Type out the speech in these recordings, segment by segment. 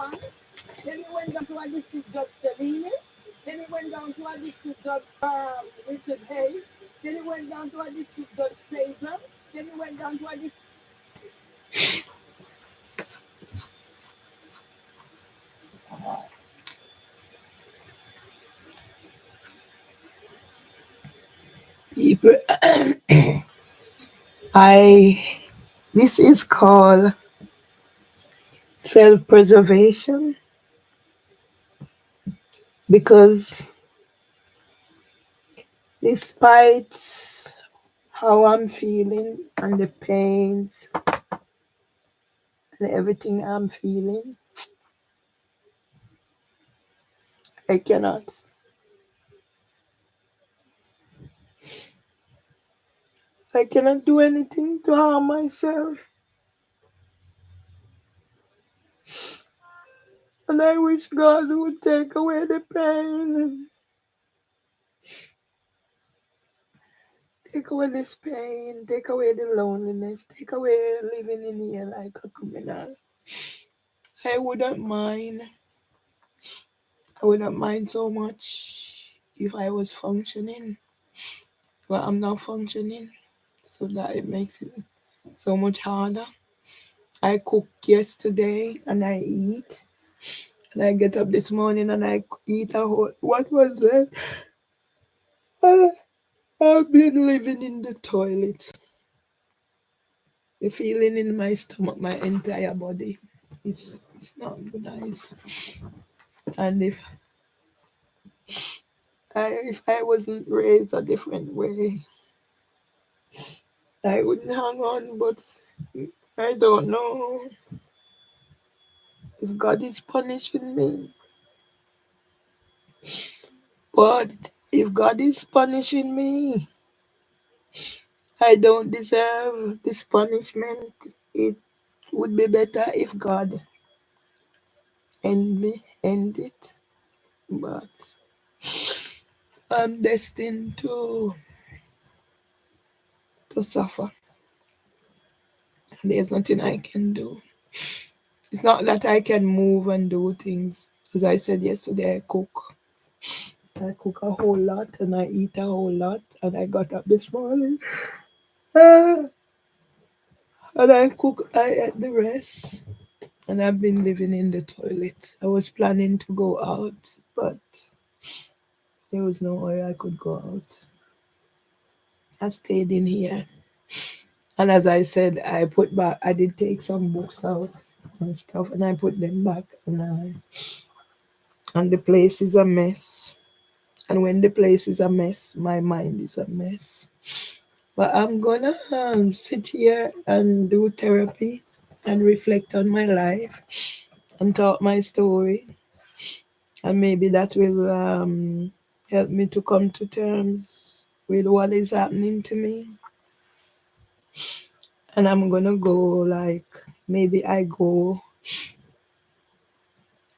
one. Then it went down to a district judge Stellini. Then it went down to a district judge Richard Hayes. Then it went down to a district judge Cleveland. Then it went down to a district. People, this is called self-preservation because despite how I'm feeling and the pains and everything I'm feeling, I cannot. I cannot do anything to harm myself. And I wish God would take away the pain. Take away this pain. Take away the loneliness. Take away living in here like a criminal. I wouldn't mind. I wouldn't mind so much if I was functioning. But I'm not functioning. So that it makes it so much harder. I cooked yesterday and I eat. And I get up this morning and I eat a whole. What was that? I've been living in the toilet. The feeling in my stomach, my entire body, it's not nice. And if I wasn't raised a different way, I wouldn't hang on. But I don't know if God is punishing me. But if God is punishing me, I don't deserve this punishment. It would be better if God end it. But I'm destined to suffer. There's nothing I can do. It's not that I can move and do things. As I said yesterday, I cook. I cook a whole lot and I eat a whole lot. And I got up this morning and I ate the rest. And I've been living in the toilet. I was planning to go out, but there was no way I could go out. I stayed in here. And as I said, I did take some books out and stuff, and I put them back. And the place is a mess. And when the place is a mess, my mind is a mess. But I'm gonna sit here and do therapy and reflect on my life and talk my story. And maybe that will help me to come to terms with what is happening to me. And I'm gonna go maybe I go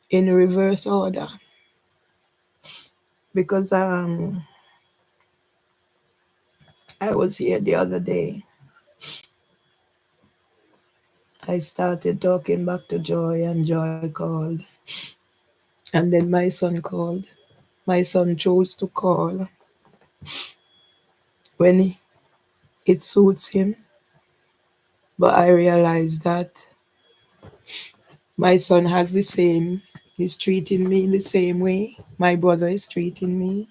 in reverse order because I was here the other day. I started talking back to Joy and Joy called. And then my son called. My son chose to call when it suits him. But I realized that my son has he's treating me the same way my brother is treating me.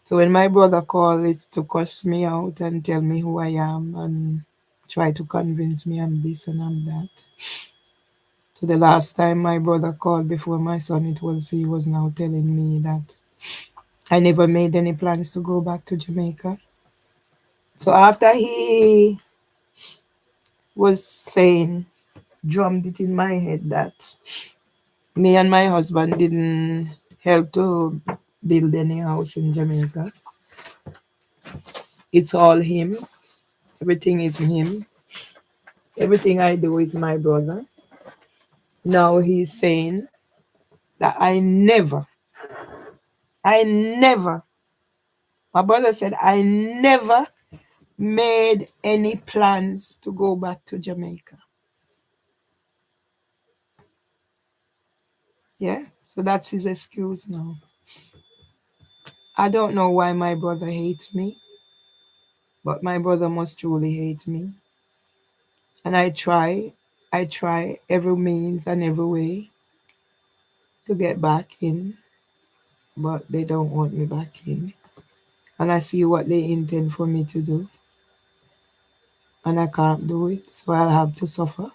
So when my brother called, it's to cuss me out and tell me who I am and try to convince me I'm this and I'm that. So the last time my brother called before my son, he was now telling me that I never made any plans to go back to Jamaica. So after he was drummed it in my head that me and my husband didn't help to build any house in Jamaica. It's all him. Everything is him. Everything I do is my brother. Now he's saying that I never, my brother said, I never made any plans to go back to Jamaica. Yeah, so that's his excuse now. I don't know why my brother hates me, but my brother must truly hate me. And I try every means and every way to get back in, but they don't want me back in. And I see what they intend for me to do, and I can't do it, so I'll have to suffer.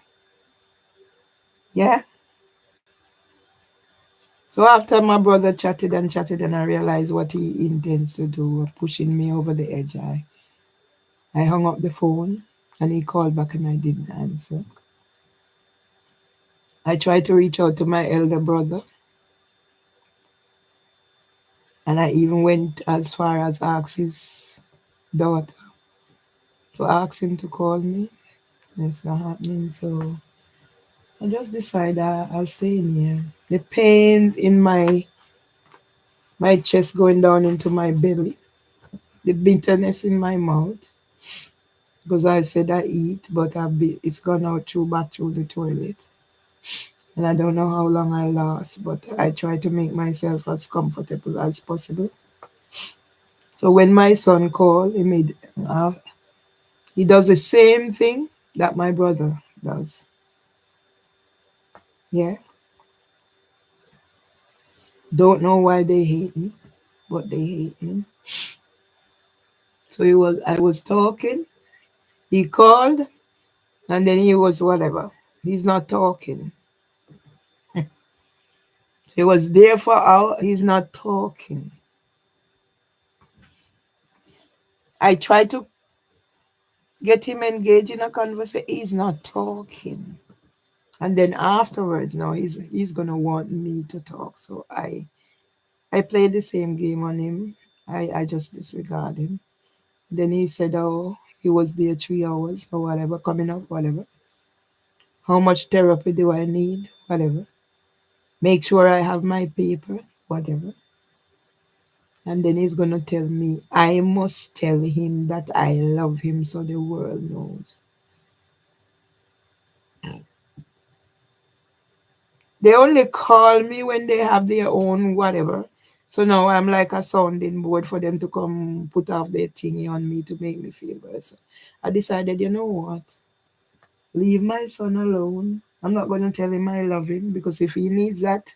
Yeah. So after my brother chatted, and I realized what he intends to do, pushing me over the edge, I hung up the phone, and he called back and I didn't answer. I tried to reach out to my elder brother, and I even went as far as ask his daughter to ask him to call me. It's not happening, so I just decided I'll stay in here. The pains in my chest going down into my belly, the bitterness in my mouth, because I said I eat, but it's gone out through back through the toilet. And I don't know how long I last, but I try to make myself as comfortable as possible. So when my son called, he does the same thing that my brother does. Yeah, don't know why they hate me, but they hate me. So I was talking. He called, and then he was whatever. He's not talking. He was there for hours. He's not talking. I tried to get him engaged in a conversation. He's not talking. And then afterwards, now he's gonna want me to talk. So I played the same game on him. I just disregard him. Then he said, oh, he was there 3 hours or whatever, coming up, whatever. How much therapy do I need? Whatever. Make sure I have my paper, whatever. And then he's gonna tell me I must tell him that I love him so the world knows. They only call me when they have their own whatever. So now I'm like a sounding board for them to come put off their thingy on me to make me feel better. So I decided, you know what? Leave my son alone. I'm not going to tell him I love him because if he needs that,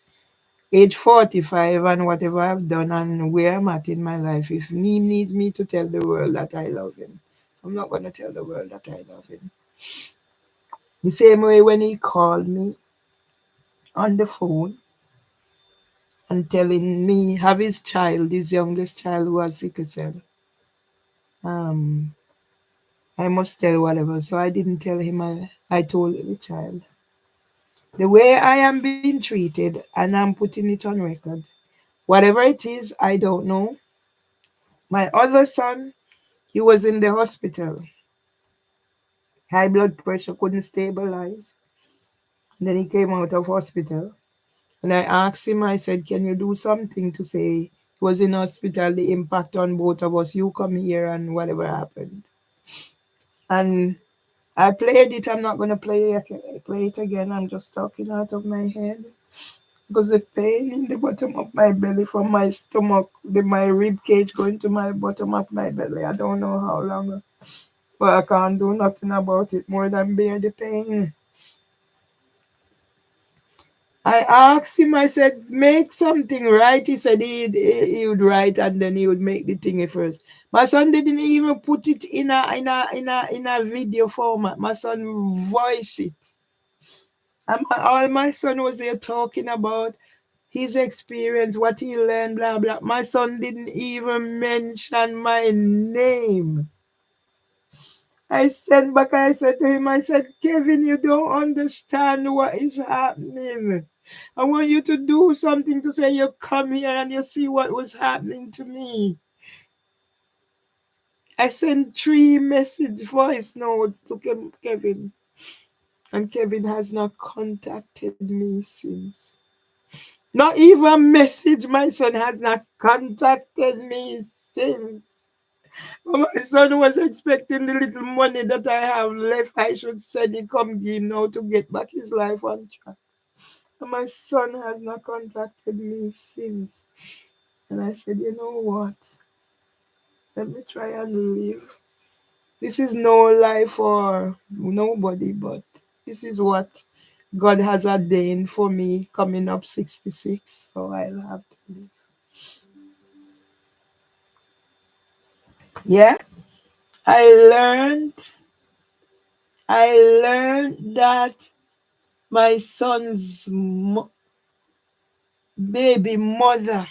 age 45 and whatever I've done and where I'm at in my life, if he needs me to tell the world that I love him, I'm not going to tell the world that I love him. The same way when he called me on the phone and telling me have his child, his youngest child who has sickle cell. Um, I must tell whatever. So I didn't tell him. I told the child the way I am being treated, and I'm putting it on record. Whatever it is, I don't know. My other son, he was in the hospital. High blood pressure couldn't stabilize. And then he came out of hospital. And I asked him, I said, can you do something to say he was in hospital, the impact on both of us, you come here and whatever happened. And I played it, I'm not gonna play it again. I'm just talking out of my head. Because the pain in the bottom of my belly from my stomach, my rib cage going to my bottom of my belly. I don't know how long. But I can't do nothing about it more than bear the pain. I asked him, I said, make something right. He said he would write and then he would make the thing first. My son didn't even put it in a video format. My son voiced it. And all my son was there talking about his experience, what he learned, blah blah. My son didn't even mention my name. I said to him, I said, Kevin, you don't understand what is happening. I want you to do something to say you come here and you see what was happening to me. I sent 3 voice notes to Kevin, and Kevin has not contacted me since. Not even a message, my son has not contacted me since. My son was expecting the little money that I have left. I should send it come give him now to get back his life on track. And my son has not contacted me since. And I said, you know what? Let me try and live. This is no life for nobody, but this is what God has ordained for me coming up 66. So I'll have to live. Yeah, I learned, I learned that my son's baby mother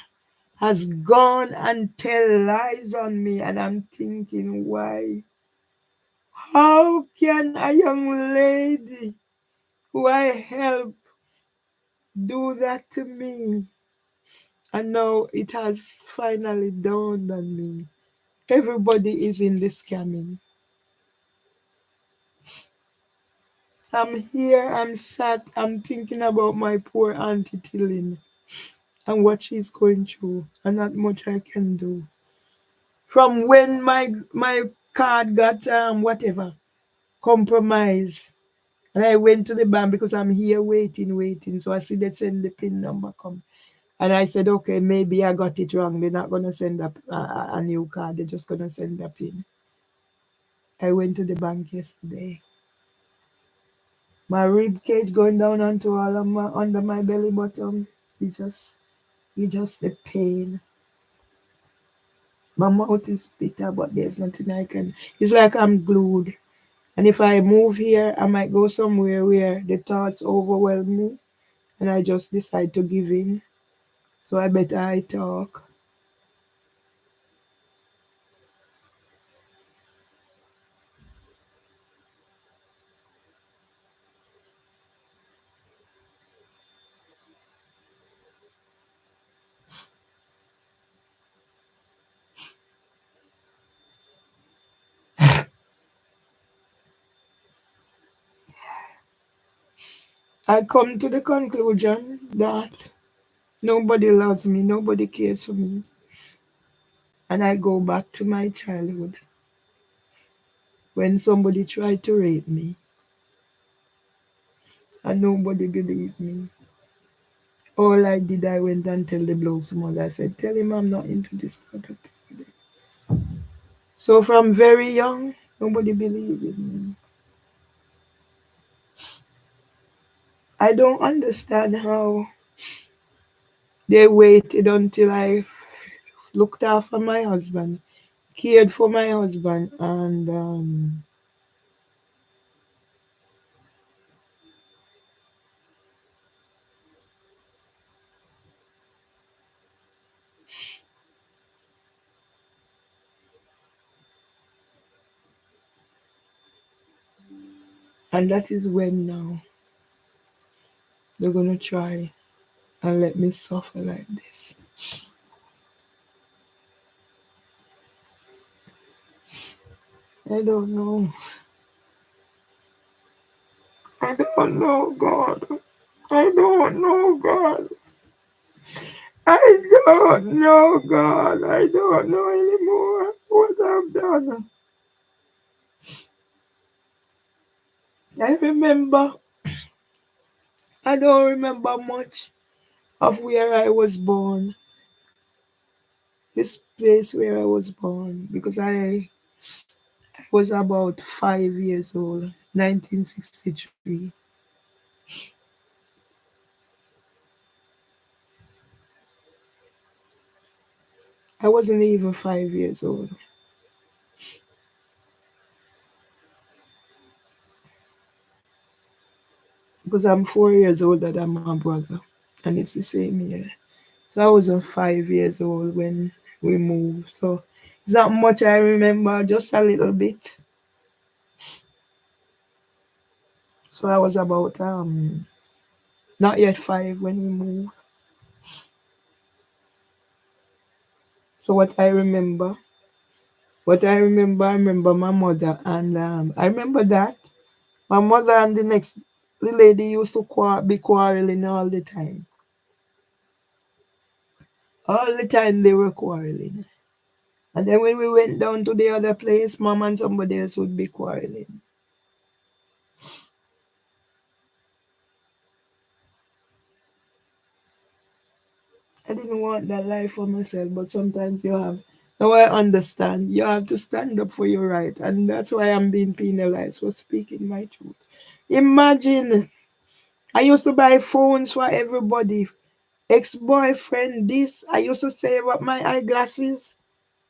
has gone and tell lies on me, and I'm thinking, why? How can a young lady who I help do that to me? And now it has finally dawned on me. Everybody is in the scamming. I'm here, I'm sat, I'm thinking about my poor Auntie Tilling and what she's going through, and not much I can do. From when my card got whatever compromised, and I went to the bank because I'm here waiting. So I see they send the PIN number come. And I said, okay, maybe I got it wrong. They're not going to send a new card. They're just going to send a PIN. I went to the bank yesterday. My rib cage going down onto all of my, under my belly button. It's just the pain. My mouth is bitter, but there's nothing I can. It's like I'm glued. And if I move here, I might go somewhere where the thoughts overwhelm me and I just decide to give in. So I better I talk. I come to the conclusion that nobody loves me, nobody cares for me. And I go back to my childhood when somebody tried to rape me and nobody believed me. All I did, I went and tell the bloke's mother. I said, tell him I'm not into this sort of thing. So from very young, nobody believed in me. I don't understand how they waited until looked after my husband, cared for my husband, and that is when now they're gonna try and let me suffer like this. I don't know. I don't know, God. I don't know, God. I don't know, God. I don't know anymore what I've done. I remember, I don't remember much of where I was born, this place where I was born, because I was about 5 years old, 1963. I wasn't even 5 years old because I'm 4 years older than my brother, and it's the same year. So I wasn't 5 years old when we moved. So it's not much I remember, just a little bit. So I was about not yet 5 when we moved. So I remember my mother, and I remember that my mother and the lady used to be quarreling all the time. All the time they were quarreling. And then when we went down to the other place, mom and somebody else would be quarreling. I didn't want that life for myself, but sometimes you have. Now I understand. You have to stand up for your right, and that's why I'm being penalized for speaking my truth. Imagine, I used to buy phones for everybody. Ex-boyfriend, this. I used to save up my eyeglasses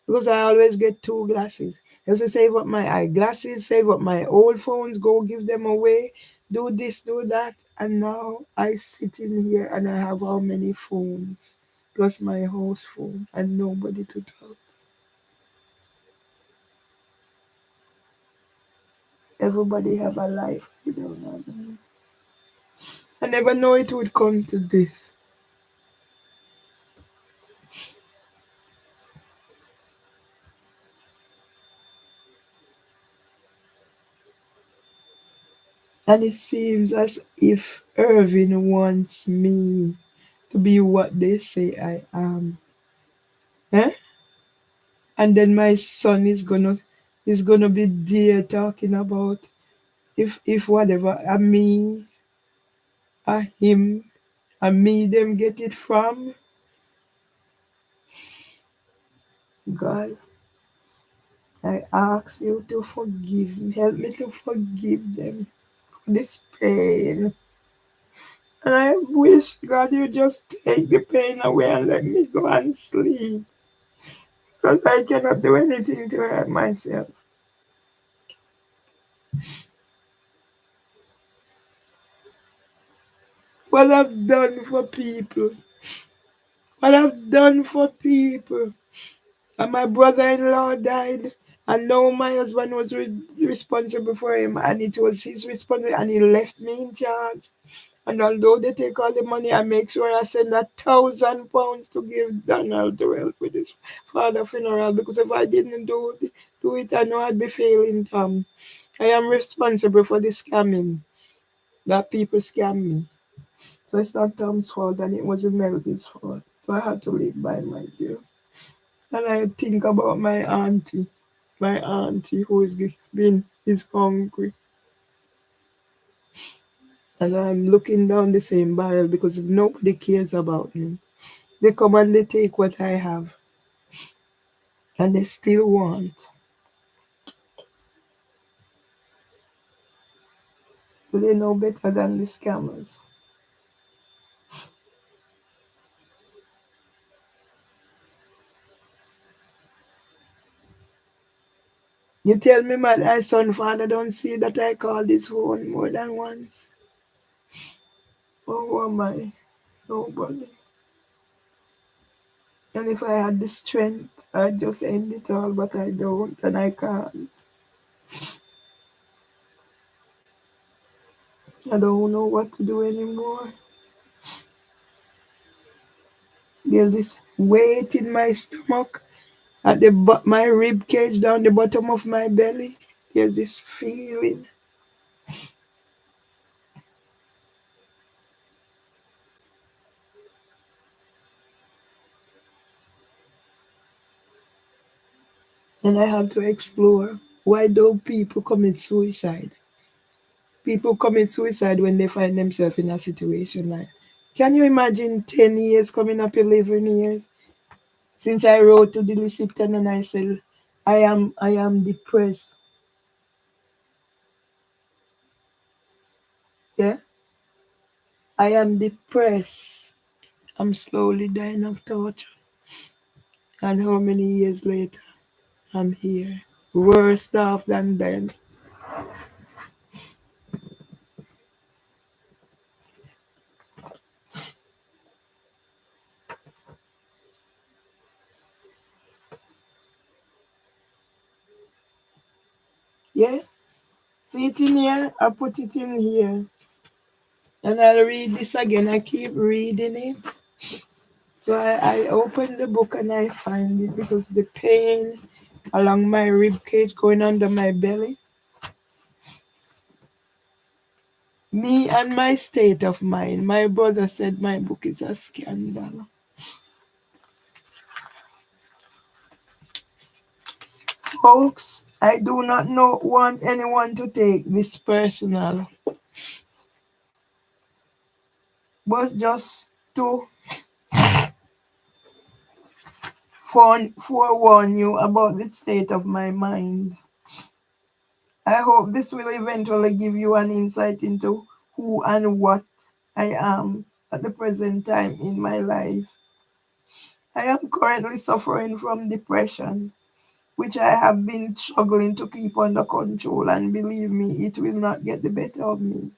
because I always get two glasses. I used to save up my eyeglasses, save up my old phones, go give them away, do this, do that. And now I sit in here and I have how many phones? Plus my house phone and nobody to talk. Everybody have a life. I don't know. I never know it would come to this. And it seems as if Irving wants me to be what they say I am. Eh? And then my son is gonna be there talking about if whatever a me, a him, a me them get it from. God, I ask you to forgive me. Help me to forgive them for this pain. And I wish God you just take the pain away and let me go and sleep. Because I cannot do anything to hurt myself. What I've done for people. What I've done for people. And my brother-in-law died, and now my husband was responsible for him, and it was his responsibility, and he left me in charge. And although they take all the money, I make sure I send £1,000 to give Donald to help with his father funeral, because if I didn't do it, I know I'd be failing Tom. I am responsible for the scamming that people scam me. So it's not Tom's fault, and it wasn't Melvin's fault. So I had to live by my dear. And I think about my auntie who is hungry, and I'm looking down the same barrel because nobody cares about me. They come and they take what I have, and they still want. But they know better than the scammers. You tell me my son father don't see that I call this phone more than once. Oh, who am I? Nobody. And if I had the strength, I'd just end it all, but I don't, and I can't. I don't know what to do anymore. There's this weight in my stomach, at my rib cage down the bottom of my belly. There's this feeling. And I have to explore, why do people commit suicide? People commit suicide when they find themselves in a situation like, can you imagine 10 years coming up 11 years? Since I wrote to the recipient and I said, I am depressed. Yeah? I am depressed. I'm slowly dying of torture. And how many years later, I'm here. Worse off than then. Yeah? See it in here? I put it in here. And I'll read this again. I keep reading it. So I open the book and I find it because the pain along my rib cage going under my belly. Me and my state of mind. My brother said my book is a scandal. Folks, I do not want anyone to take this personal, but just to forewarn you about the state of my mind. I hope this will eventually give you an insight into who and what I am at the present time in my life. I am currently suffering from depression, which I have been struggling to keep under control, and believe me, it will not get the better of me.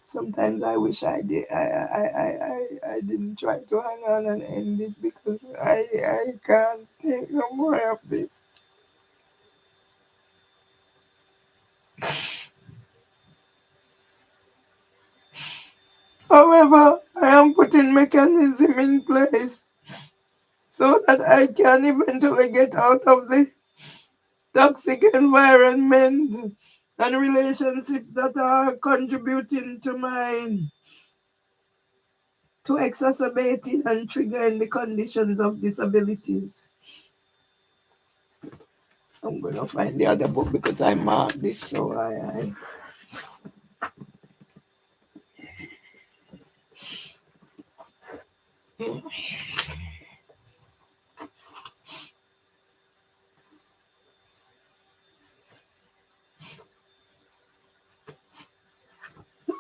Sometimes I wish I did. I didn't try to hang on and end it because I can't take no more of this. However, I am putting mechanism in place so that I can eventually get out of the toxic environment and relationships that are contributing to exacerbating and triggering the conditions of disabilities. I'm gonna find the other book because I marked this, so I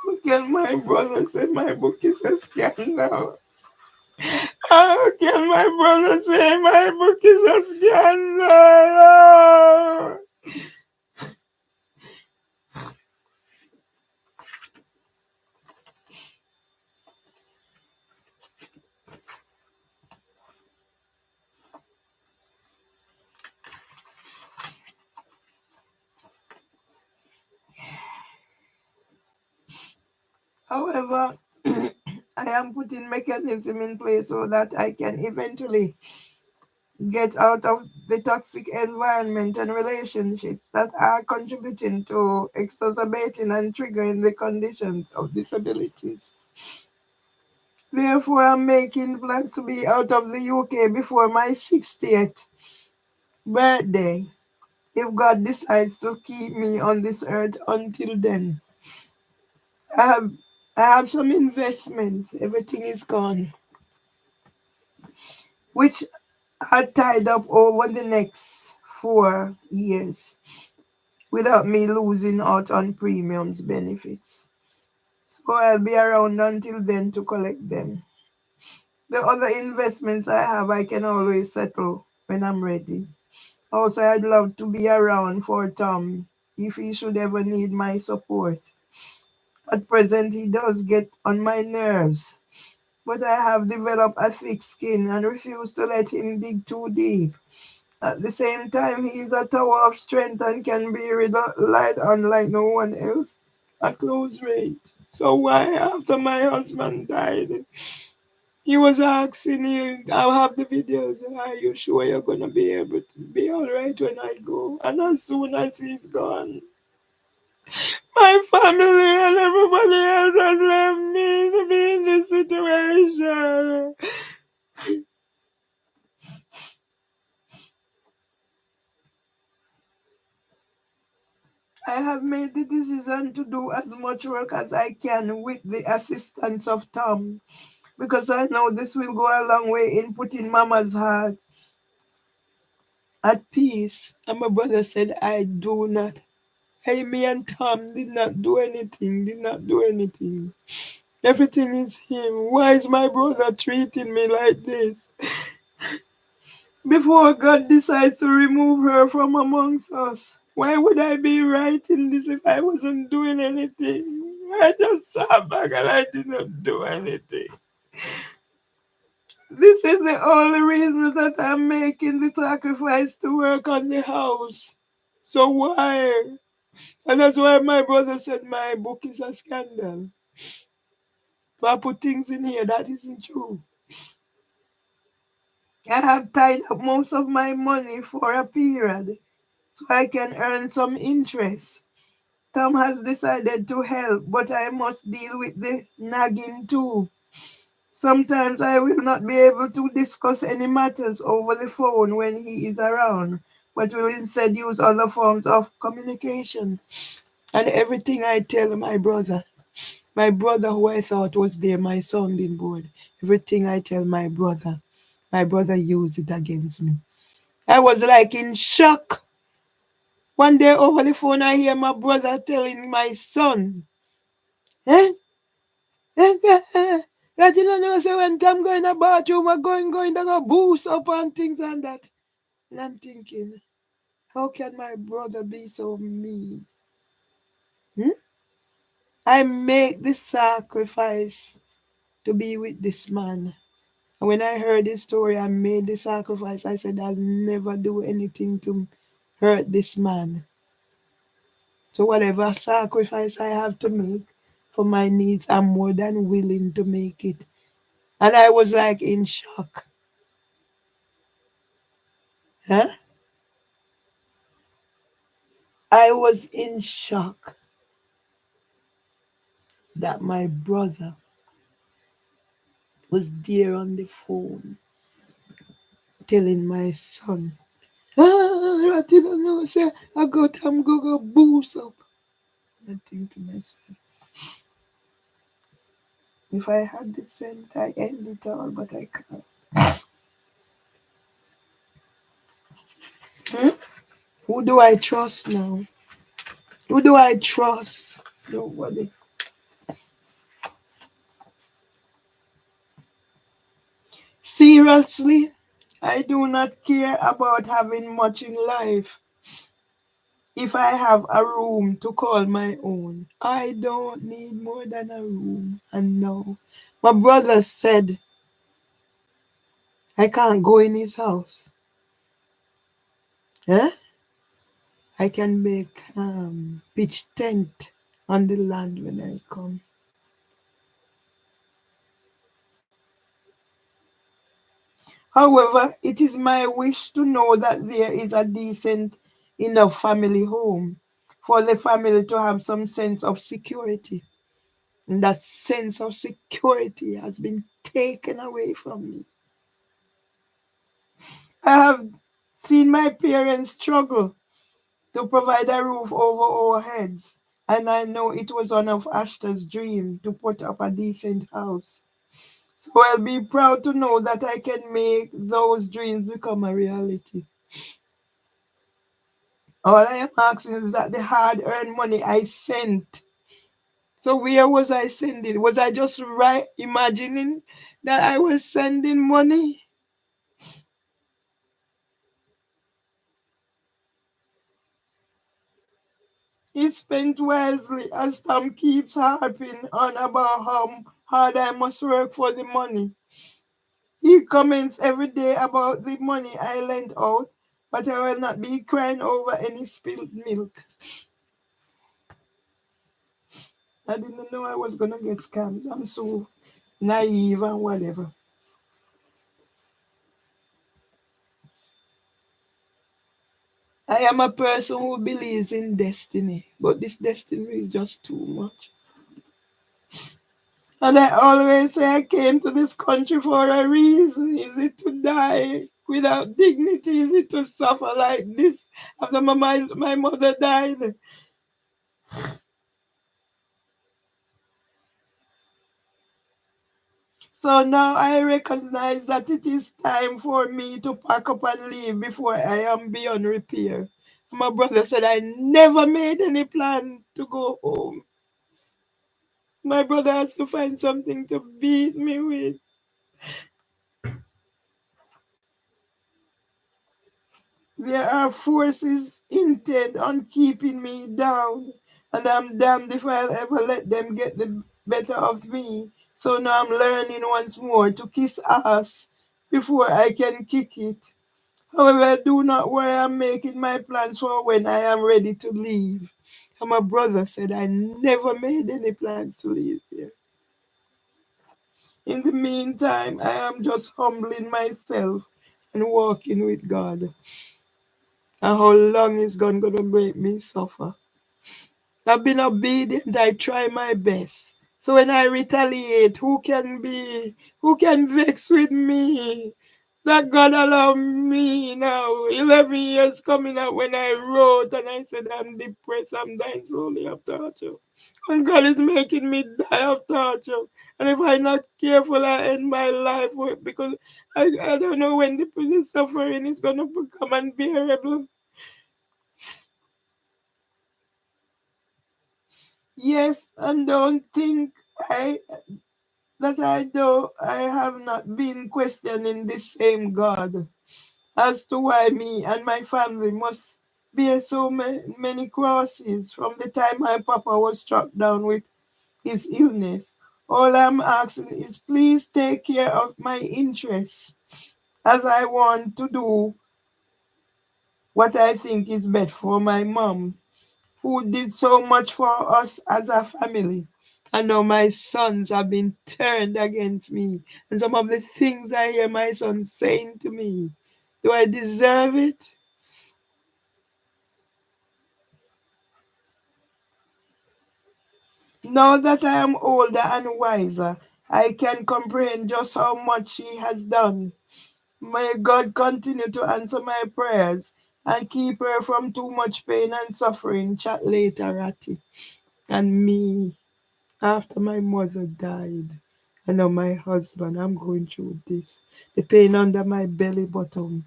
How can my brother say my book is a scandal? How can my brother say my book is a scandal? However, I am putting mechanism in place so that I can eventually get out of the toxic environment and relationships that are contributing to exacerbating and triggering the conditions of disabilities. Therefore, I'm making plans to be out of the UK before my 60th birthday, if God decides to keep me on this earth until then. I have I have some investments, everything is gone, which are tied up over the next 4 years without me losing out on premiums benefits. So I'll be around until then to collect them. The other investments I have, I can always settle when I'm ready. Also, I'd love to be around for Tom if he should ever need my support. At present, he does get on my nerves, but I have developed a thick skin and refuse to let him dig too deep. At the same time, he is a tower of strength and can be relied on like no one else at close range. So why, after my husband died, he was asking you, I'll have the videos, are you sure you're going to be able to be all right when I go? And as soon as he's gone, my family and everybody else has left me to be in this situation. I have made the decision to do as much work as I can with the assistance of Tom because I know this will go a long way in putting Mama's heart at peace. And my brother said, I do not. Me and Tom did not do anything, did not do anything. Everything is him. Why is my brother treating me like this? Before God decides to remove her from amongst us, why would I be writing this if I wasn't doing anything? I just sat back and I did not do anything. This is the only reason that I'm making the sacrifice to work on the house. So why? And that's why my brother said my book is a scandal. So I put things in here that isn't true. I have tied up most of my money for a period so I can earn some interest. Tom has decided to help, but I must deal with the nagging too. Sometimes I will not be able to discuss any matters over the phone when he is around, but will instead use other forms of communication. And everything I tell my brother who I thought was there, my sounding board, everything I tell my brother, My brother used it against me. I was like in shock. One day over the phone, I hear my brother telling my son, eh? That you don't know, say when time go in the bathroom, I going, they go boost up and things and that. And I'm thinking, how can my brother be so mean? Hmm? I make this sacrifice to be with this man. And when I heard this story, I made the sacrifice. I said, I'll never do anything to hurt this man. So whatever sacrifice I have to make for my needs, I'm more than willing to make it. And I was like in shock. Huh? I was in shock that my brother was there on the phone telling my son, I didn't know, say, I'm go boost up. I think to myself, if I had the strength, I end it all, but I can't. Hmm? Who do I trust now? Who do I trust? Nobody. Seriously, I do not care about having much in life if I have a room to call my own. I don't need more than a room. And no, my brother said I can't go in his house. Eh? I can make pitch tent on the land when I come. However, it is my wish to know that there is a decent enough family home for the family to have some sense of security. And that sense of security has been taken away from me. I have seen my parents struggle to provide a roof over our heads, and I know it was one of Ashton's dream to put up a decent house. So I'll be proud to know that I can make those dreams become a reality. All I am asking is that the hard earned money I sent. So where was I sending? Was I just right imagining that I was sending money? It's spent wisely as Tom keeps harping on about how hard I must work for the money. He comments every day about the money I lent out, but I will not be crying over any spilled milk. I didn't know I was gonna get scammed. I'm so naive and whatever. I am a person who believes in destiny, but this destiny is just too much. And I always say I came to this country for a reason. Is it to die without dignity? Is it to suffer like this after my mother died? So now I recognize that it is time for me to pack up and leave before I am beyond repair. My brother said I never made any plan to go home. My brother has to find something to beat me with. There are forces intent on keeping me down, and I'm damned if I'll ever let them get the better of me. So now I'm learning once more to kiss ass before I can kick it. However, do not worry, I'm making my plans for when I am ready to leave. And my brother said I never made any plans to leave here. In the meantime, I am just humbling myself and walking with God. And how long is God gonna make me suffer? I've been obedient, I try my best. So when I retaliate, who can vex with me? that God allowed me now. 11 years coming up when I wrote and I said I'm depressed, I'm dying slowly of torture. And God is making me die of torture. And if I'm not careful, I end my life because I don't know when the suffering is going to become unbearable. Yes, and don't think I I have not been questioning the same God as to why me and my family must bear so many crosses from the time my papa was struck down with his illness. All I'm asking is please take care of my interests as I want to do what I think is best for my mom, who did so much for us as a family. I know my sons have been turned against me, and some of the things I hear my sons saying to me, do I deserve it? Now that I am older and wiser, I can comprehend just how much she has done. May God continue to answer my prayers and keep her from too much pain and suffering. Chat later, Ratty. And me, after my mother died, and now my husband, I'm going through this. The pain under my belly button.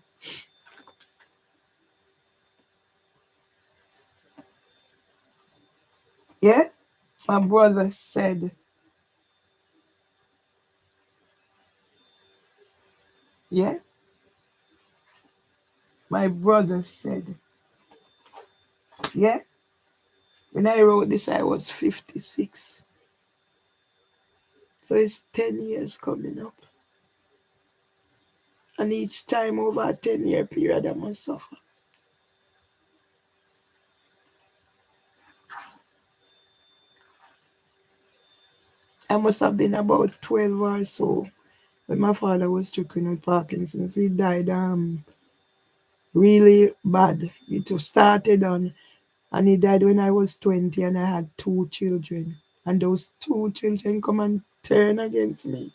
Yeah? My brother said, yeah? My brother said, yeah? When I wrote this, I was 56. So it's 10 years coming up. And each time over a 10-year period, I must suffer. I must have been about 12 or so when my father was stricken with Parkinson's. He died really bad. It was started on, and he died when I was 20 and I had two children. And those two children come and turn against me.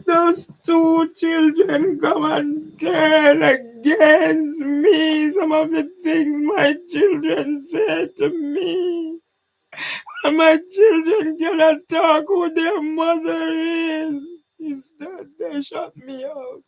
Those two children come and turn against me. Some of the things my children say to me. And my children cannot talk who their mother is. Instead, they shut me out.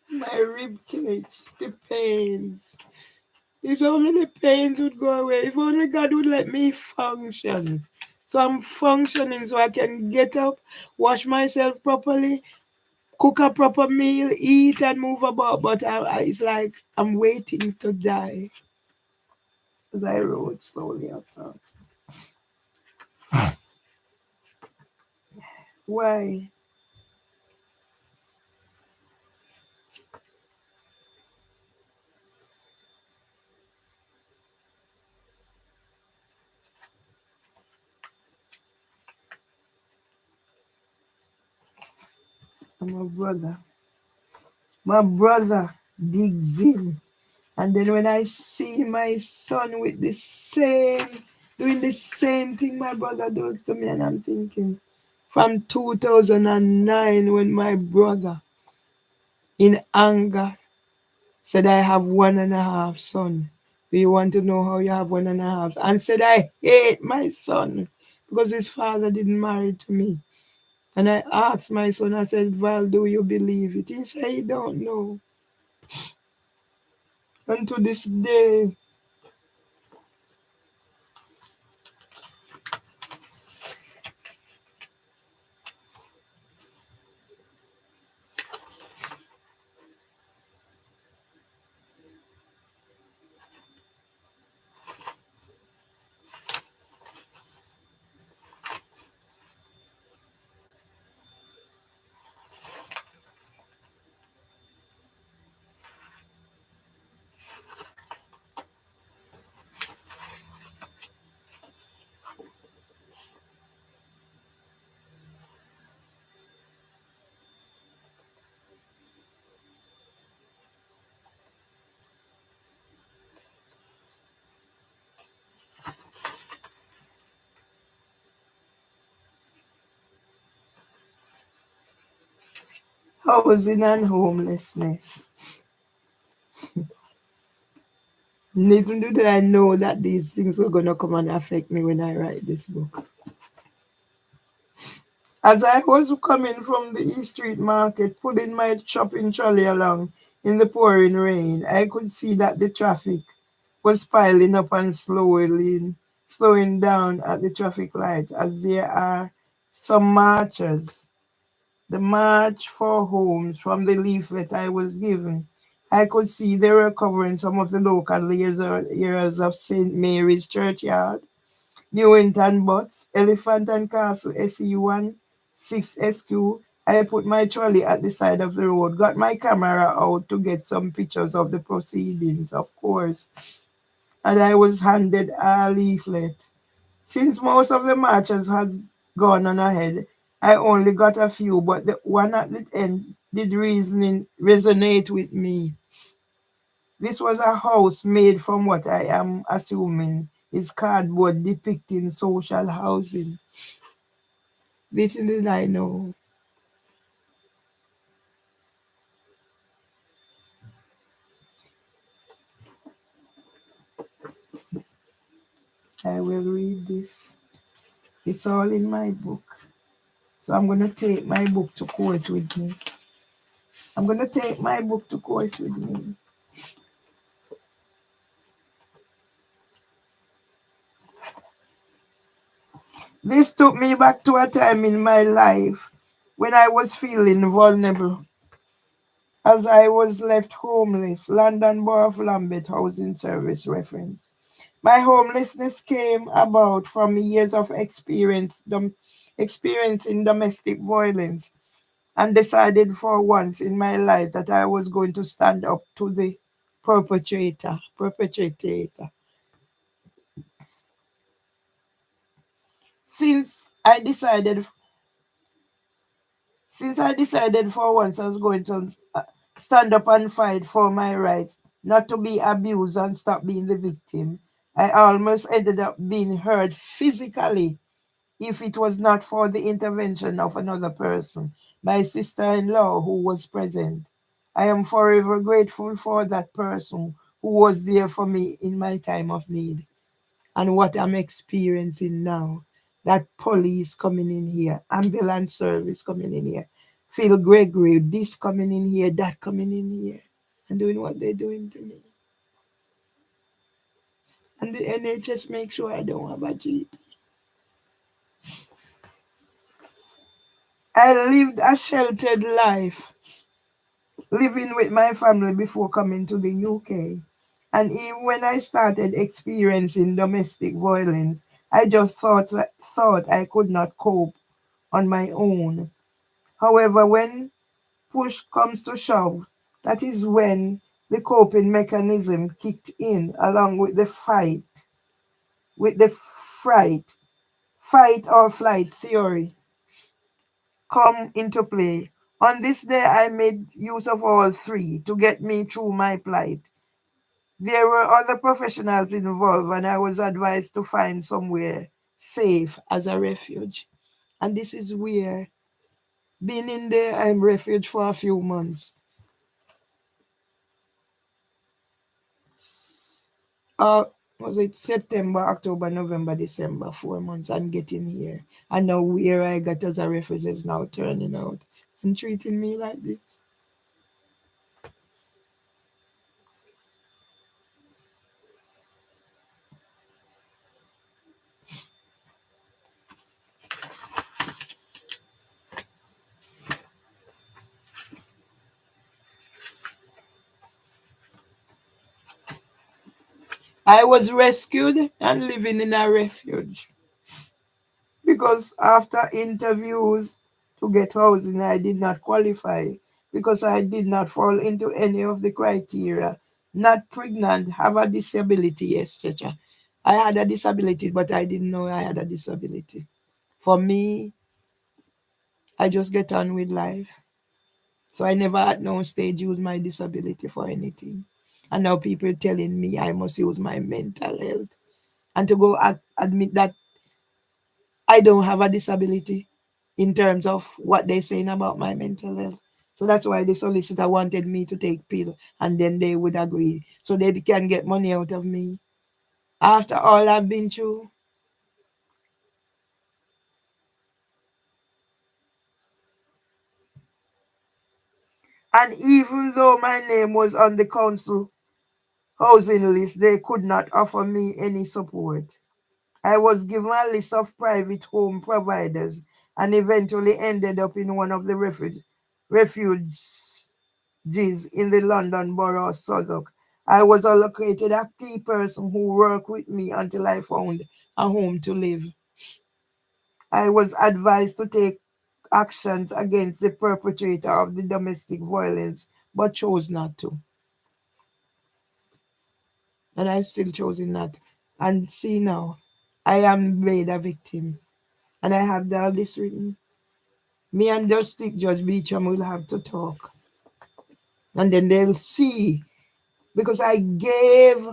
My rib cage, the pains. If only the pains would go away. If only God would let me function. So I'm functioning so I can get up, wash myself properly, cook a proper meal, eat and move about. But it's like I'm waiting to die. As I wrote slowly, I thought, why? I'm a brother. My brother digs in. And then when I see my son with the same, doing the same thing my brother does to me, and I'm thinking, from 2009, when my brother, in anger, said, I have 1.5 son. Do you want to know how you have 1.5? And said, I hate my son because his father didn't marry to me. And I asked my son, I said, Val, do you believe it? He said, he don't know. And to this day, Housing and homelessness. Little did I know that these things were going to come and affect me when I write this book. As I was coming from the East Street Market, pulling my shopping trolley along in the pouring rain, I could see that the traffic was piling up and slowing down at the traffic light as there are some marchers. The March for Homes from the leaflet I was given. I could see they were covering some of the local areas of St. Mary's Churchyard, Newington Butts, Elephant and Castle SE1 6SQ. I put my trolley at the side of the road, got my camera out to get some pictures of the proceedings, of course, and I was handed a leaflet. Since most of the marchers had gone on ahead, I only got a few, but the one at the end did resonate with me. This was a house made from what I am assuming is cardboard depicting social housing. Little did I know. I will read this. It's all in my book. So I'm going to take my book to court with me. I'm going to take my book to court with me. This took me back to a time in my life when I was feeling vulnerable, as I was left homeless. London Borough of Lambeth Housing Service reference. My homelessness came about from years of experiencing domestic violence, and decided for once in my life that I was going to stand up to the perpetrator. Since I decided Since I decided for once I was going to stand up and fight for my rights, not to be abused and stop being the victim, I almost ended up being hurt physically if it was not for the intervention of another person, my sister in law who was present. I am forever grateful for that person who was there for me in my time of need. And what I'm experiencing now, that police coming in here, ambulance service coming in here, Phil Gregory, this coming in here, that coming in here, and doing what they're doing to me. And the NHS make sure I don't have a GP. I lived a sheltered life, living with my family before coming to the UK. And even when I started experiencing domestic violence, I just thought I could not cope on my own. However, when push comes to shove, that is when the coping mechanism kicked in along with the fight or flight theory come into play. On this day, I made use of all three to get me through my plight. There were other professionals involved, and I was advised to find somewhere safe as a refuge. And this is where, being in there, I'm refuge for a few months. Uh, was it September, October, November, December, 4 months and getting here. And now where I got as a refuge is now turning out and treating me like this. I was rescued and living in a refuge because after interviews to get housing, I did not qualify because I did not fall into any of the criteria. Not pregnant, have a disability, yes, Chacha. I had a disability, but I didn't know I had a disability. For me, I just get on with life. So I never at no stage use my disability for anything. And now people telling me I must use my mental health. And to go admit that I don't have a disability in terms of what they're saying about my mental health. So that's why the solicitor wanted me to take pill and then they would agree. So they can get money out of me. After all I've been through. And even though my name was on the council housing list, they could not offer me any support. I was given a list of private home providers and eventually ended up in one of the refuges in the London borough of Southwark. I was allocated a key person who worked with me until I found a home to live. I was advised to take actions against the perpetrator of the domestic violence, but chose not to. And I've still chosen not. And see now, I am made a victim. And I have all this written. Me and Justice Judge Beecham will have to talk. And then they'll see. Because I gave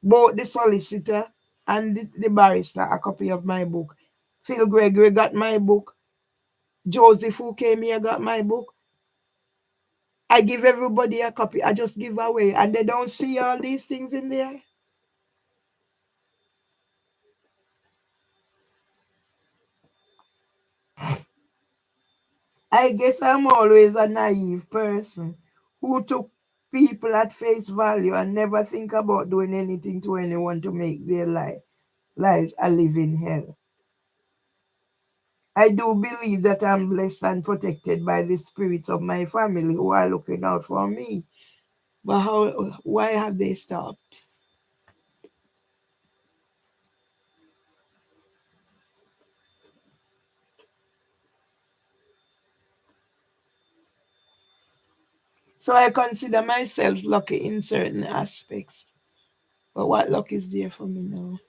both the solicitor and the barrister a copy of my book. Phil Gregory got my book. Joseph, who came here, got my book. I give everybody a copy. I just give away. And they don't see all these things in there. I guess I'm always a naive person who took people at face value and never think about doing anything to anyone to make their lives a living hell. I do believe that I'm blessed and protected by the spirits of my family who are looking out for me. But why have they stopped? So I consider myself lucky in certain aspects. But what luck is there for me now?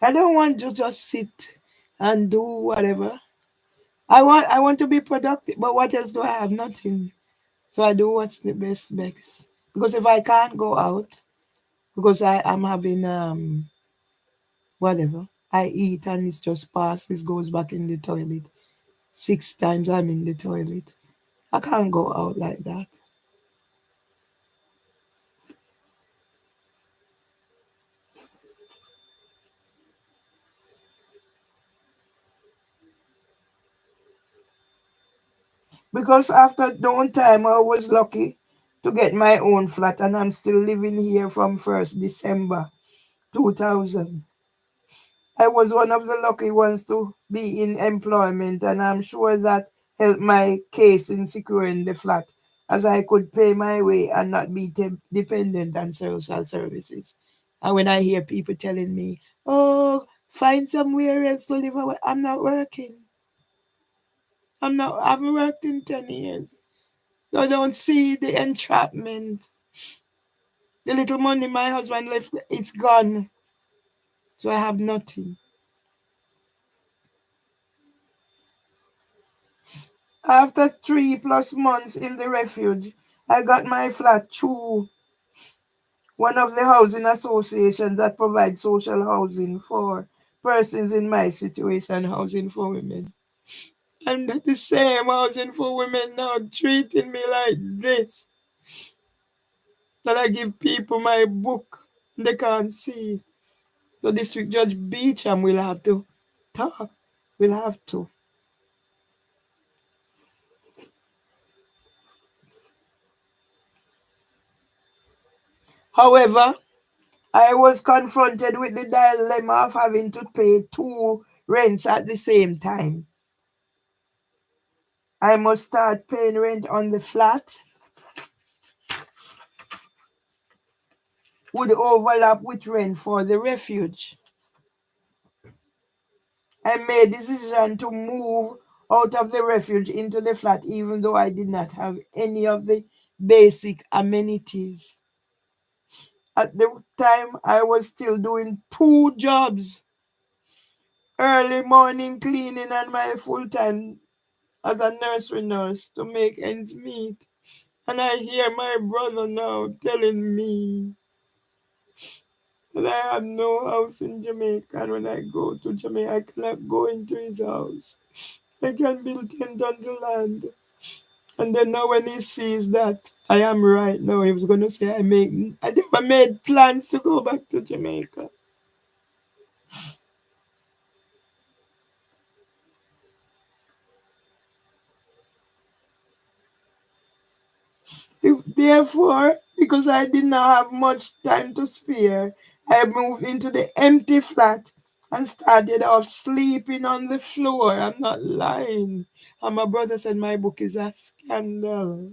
I don't want to just sit and do whatever. I want to be productive, but what else do I have? Nothing. So I do what's the best. Because if I can't go out, because I am having whatever, I eat and it's just passes, goes back in the toilet. 6 times I'm in the toilet. I can't go out like that. Because after no time I was lucky to get my own flat and I'm still living here from 1st December 2000. I was one of the lucky ones to be in employment, and I'm sure that helped my case in securing the flat, as I could pay my way and not be dependent on social services. And when I hear people telling me, "Oh, find somewhere else to live," I'm not working. I'm not. I haven't worked in 10 years. I don't see the entrapment. The little money my husband left, it's gone. So I have nothing. After 3+ months in the refuge, I got my flat through one of the housing associations that provide social housing for persons in my situation, housing for women. And the same housing for women now treating me like this. That I give people my book, they can't see. The district judge Beecham will have to talk. Will have to. However, I was confronted with the dilemma of having to pay two rents at the same time. I must start paying rent on the flat, would overlap with rent for the refuge. I made the decision to move out of the refuge into the flat even though I did not have any of the basic amenities. At the time, I was still doing two jobs, early morning cleaning and my full time as a nursery nurse to make ends meet. And I hear my brother now telling me that I have no house in Jamaica. And when I go to Jamaica, I cannot go into his house. I can build tent on the land. And then now when he sees that I am right now, he was gonna say I never made plans to go back to Jamaica. If, therefore, because I did not have much time to spare, I moved into the empty flat and started off sleeping on the floor. I'm not lying. And my brother said my book is a scandal.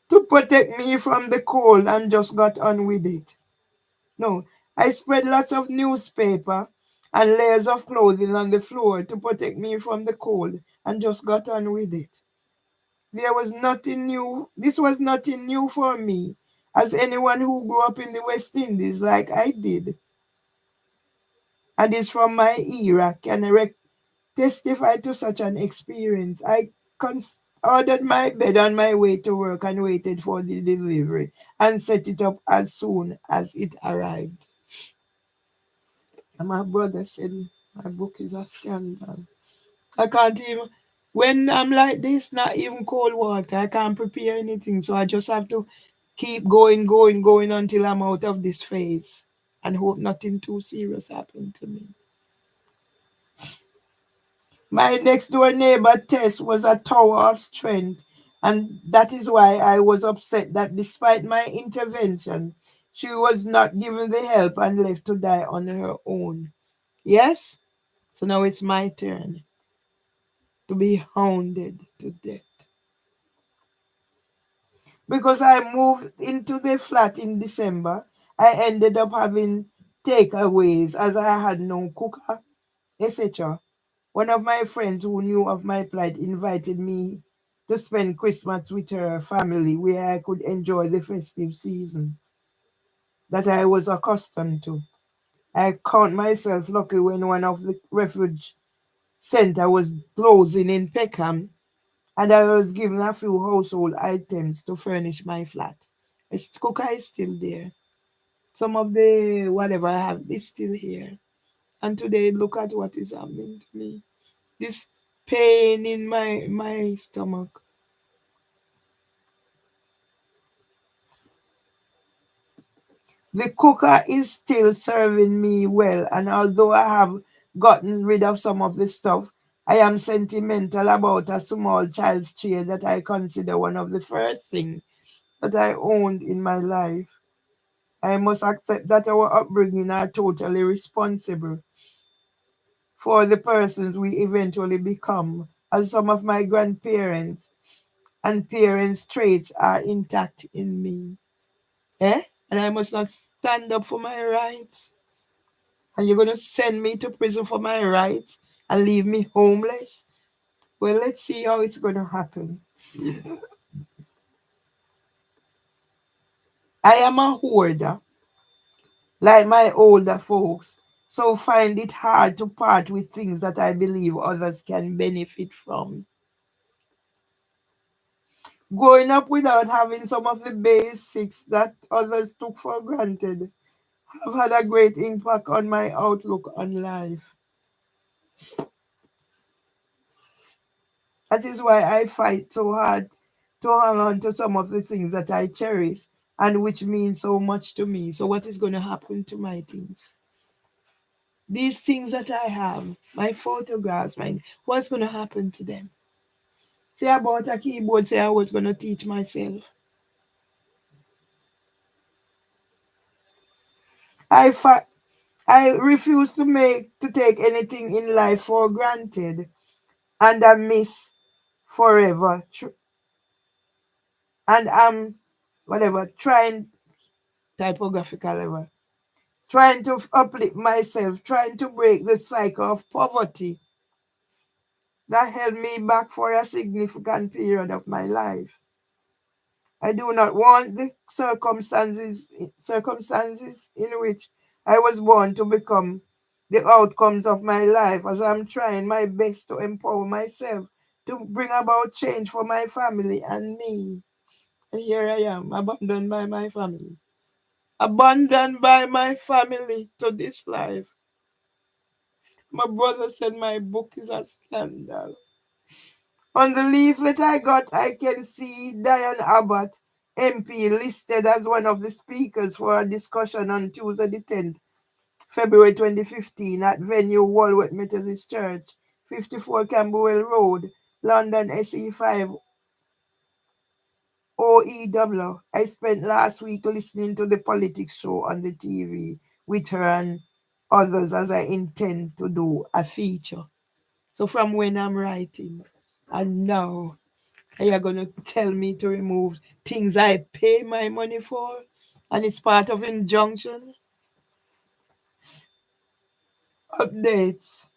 To protect me from the cold and just got on with it. No, I spread lots of newspaper and layers of clothing on the floor to protect me from the cold and just got on with it. There was nothing new. This was nothing new for me, as anyone who grew up in the West Indies like I did, and is from my era, can testify to such an experience. I ordered my bed on my way to work and waited for the delivery and set it up as soon as it arrived. And my brother said my book is a scandal. I can't even, when I'm like this, not even cold water, I can't prepare anything. So I just have to keep going until I'm out of this phase and hope nothing too serious happened to me. My next door neighbor, Tess, was a tower of strength. And that is why I was upset that despite my intervention, she was not given the help and left to die on her own. Yes? So now it's my turn to be hounded to death. Because I moved into the flat in December, I ended up having takeaways as I had no cooker, etc. One of my friends who knew of my plight invited me to spend Christmas with her family where I could enjoy the festive season that I was accustomed to. I count myself lucky when one of the refuge center was closing in Peckham and I was given a few household items to furnish my flat. The cooker is still there. Some of the whatever I have is still here. And today, look at what is happening to me. This pain in my stomach. The cooker is still serving me well, and although I have gotten rid of some of the stuff, I am sentimental about a small child's chair that I consider one of the first things that I owned in my life. I must accept that our upbringing are totally responsible for the persons we eventually become, as some of my grandparents and parents' traits are intact in me. Eh? And I must not stand up for my rights. And you're going to send me to prison for my rights and leave me homeless? Well, let's see how it's going to happen. I am a hoarder, like my older folks, so find it hard to part with things that I believe others can benefit from. Growing up without having some of the basics that others took for granted have had a great impact on my outlook on life. That is why I fight so hard to hang on to some of the things that I cherish and which mean so much to me. So, what is going to happen to my things? These things that I have, my photographs, what's going to happen to them? Say I bought a keyboard, say I was going to teach myself. I fa- I refuse to take anything in life for granted, and I miss forever. And I'm whatever trying typographical level, trying to uplift myself, trying to break the cycle of poverty that held me back for a significant period of my life. I do not want the circumstances in which I was born to become the outcomes of my life, as I'm trying my best to empower myself to bring about change for my family and me. And here I am, abandoned by my family. Abandoned by my family to this life. My brother said my book is a scandal. On the leaflet I got, I can see Diane Abbott, MP, listed as one of the speakers for a discussion on Tuesday the 10th, February 2015 at venue Walworth Methodist Church, 54 Camberwell Road, London SE5 OEW. I spent last week listening to the politics show on the TV with her and others, as I intend to do a feature. So from when I'm writing, and now you're going to tell me to remove things I pay my money for, and it's part of injunction? Updates.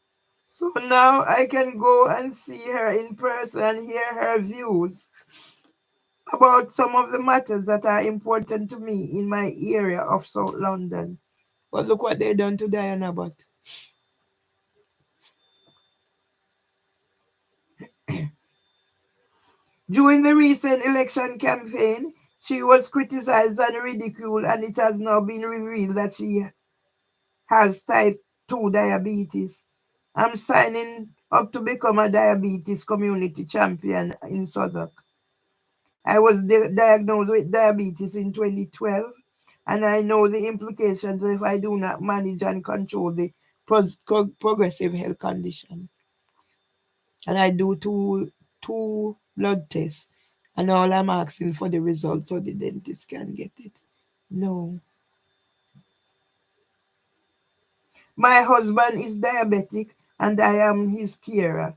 So now I can go and see her in person and hear her views about some of the matters that are important to me in my area of South London. But look what they done to Diana Abbott. During the recent election campaign, she was criticized and ridiculed, and it has now been revealed that she has type 2 diabetes. I'm signing up to become a diabetes community champion in Southwark. I was diagnosed with diabetes in 2012, and I know the implications if I do not manage and control the progressive health condition. And I do two blood tests, and all I'm asking for the results so the dentist can get it. No. My husband is diabetic, and I am his carer.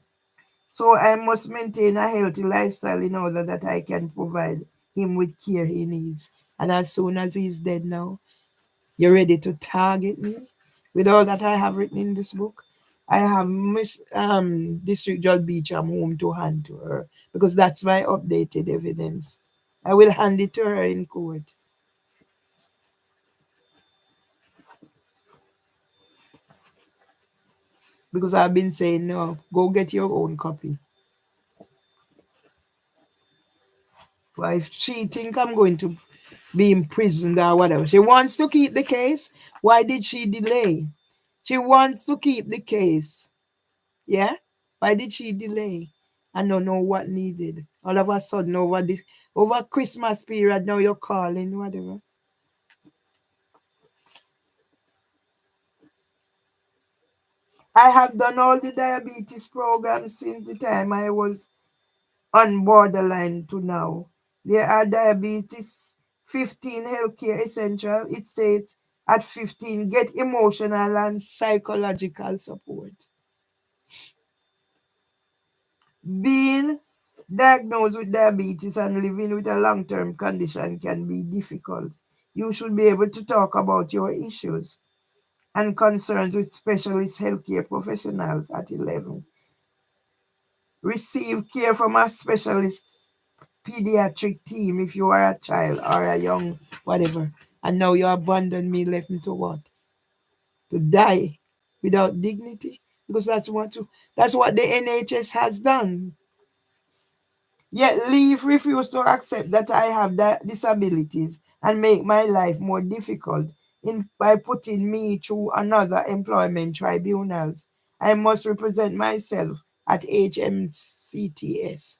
So I must maintain a healthy lifestyle in order that I can provide him with care he needs. And as soon as he's dead now, you're ready to target me with all that I have written in this book. I have Miss District Judge Beecham home to hand to her because that's my updated evidence. I will hand it to her in court. Because I've been saying, no, go get your own copy. But if she think I'm going to be imprisoned or whatever, she wants to keep the case. Why did she delay? She wants to keep the case. Yeah? Why did she delay? I don't know what needed. All of a sudden, over Christmas period, now you're calling, whatever. I have done all the diabetes programs since the time I was on borderline to now. There are diabetes 15 healthcare essential. It says at 15, get emotional and psychological support. Being diagnosed with diabetes and living with a long-term condition can be difficult. You should be able to talk about your issues and concerns with specialist healthcare professionals at 11. Receive care from a specialist pediatric team if you are a child or a young whatever. And now you abandon me, left me to what? To die without dignity? Because that's what the NHS has done. Yet Leaf refused to accept that I have disabilities and make my life more difficult by putting me through another employment tribunals. I must represent myself at HMCTS.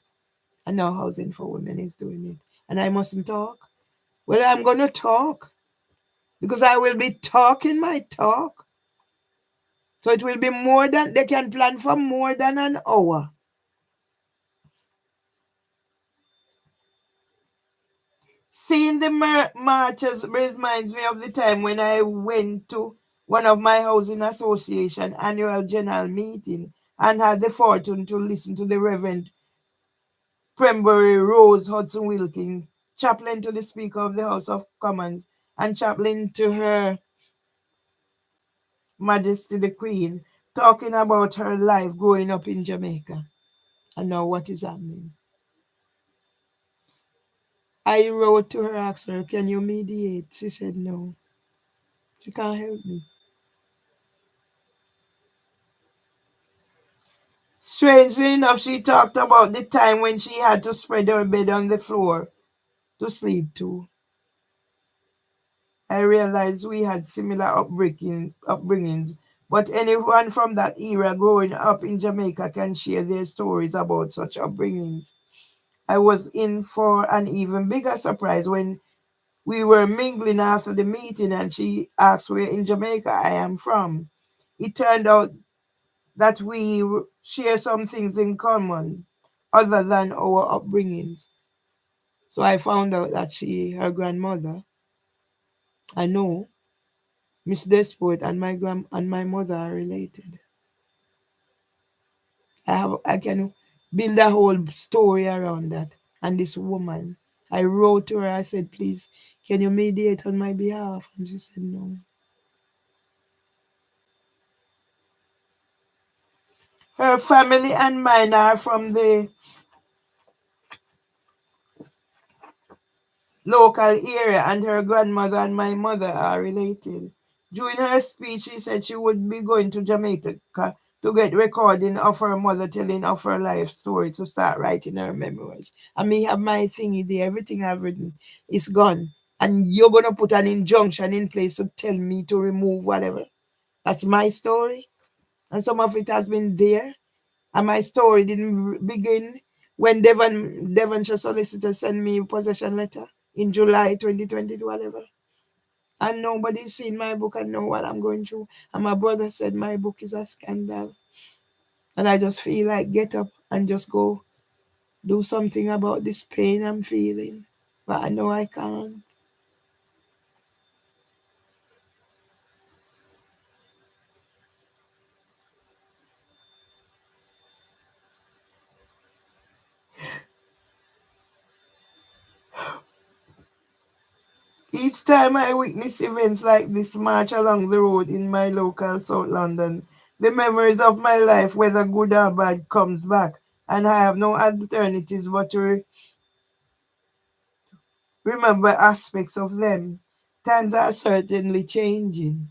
And now Housing for Women is doing it. And I mustn't talk. Well, I'm going to talk because I will be talking my talk. So it will be more than, they can plan for more than an hour. Seeing the marches reminds me of the time when I went to one of my housing association annual general meeting and had the fortune to listen to the Reverend Pembury Rose Hudson Wilkin, chaplain to the Speaker of the House of Commons and chaplain to Her Majesty the Queen, talking about her life growing up in Jamaica. And now what is happening? I wrote to her, asked her, can you mediate? She said no. She can't help me. Strangely enough, she talked about the time when she had to spread her bed on the floor to sleep too. I realized we had similar upbringings, but anyone from that era growing up in Jamaica can share their stories about such upbringings. I was in for an even bigger surprise when we were mingling after the meeting and she asked where in Jamaica I am from. It turned out that we share some things in common other than our upbringings. So I found out that her grandmother, I know, Miss Desport and my mother are related. I can build a whole story around that. And this woman, I wrote to her, I said, please, can you mediate on my behalf? And she said no. Her family and mine are from the local area, and her grandmother and my mother are related. During her speech, she said she would be going to Jamaica to get recording of her mother telling of her life story to start writing her memoirs. I may have my thingy there, everything I've written is gone. And you're going to put an injunction in place to tell me to remove whatever. That's my story. And some of it has been there. And my story didn't begin when Devonshire solicitor sent me a possession letter in July 2020, whatever. And nobody's seen my book and know what I'm going through. And my brother said my book is a scandal. And I just feel like get up and just go do something about this pain I'm feeling. But I know I can't. Each time I witness events like this march along the road in my local South London, the memories of my life, whether good or bad, comes back, and I have no alternatives but to remember aspects of them. Times are certainly changing.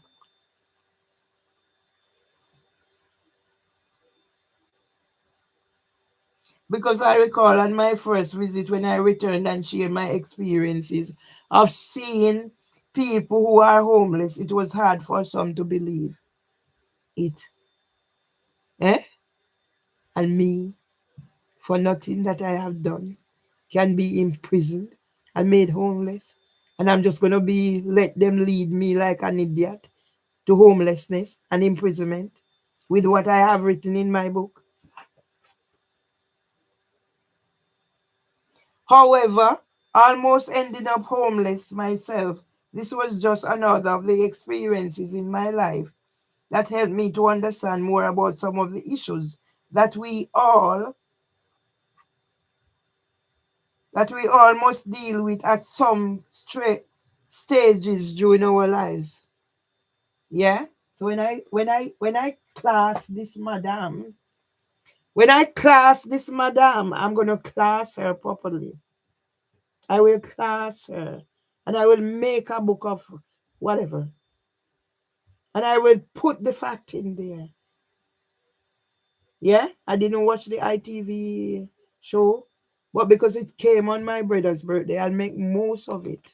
Because I recall on my first visit when I returned and shared my experiences of seeing people who are homeless, it was hard for some to believe it. Eh? And me, for nothing that I have done, can be imprisoned and made homeless. And I'm just going to let them lead me like an idiot to homelessness and imprisonment with what I have written in my book. However, almost ending up homeless myself, this was just another of the experiences in my life that helped me to understand more about some of the issues that we all must deal with at some stages during our lives. Yeah. So when I class this madam, I'm gonna class her properly. I will class her, and I will make a book of whatever, and I will put the fact in there. Yeah, I didn't watch the ITV show, but because it came on my brother's birthday, I'll make most of it.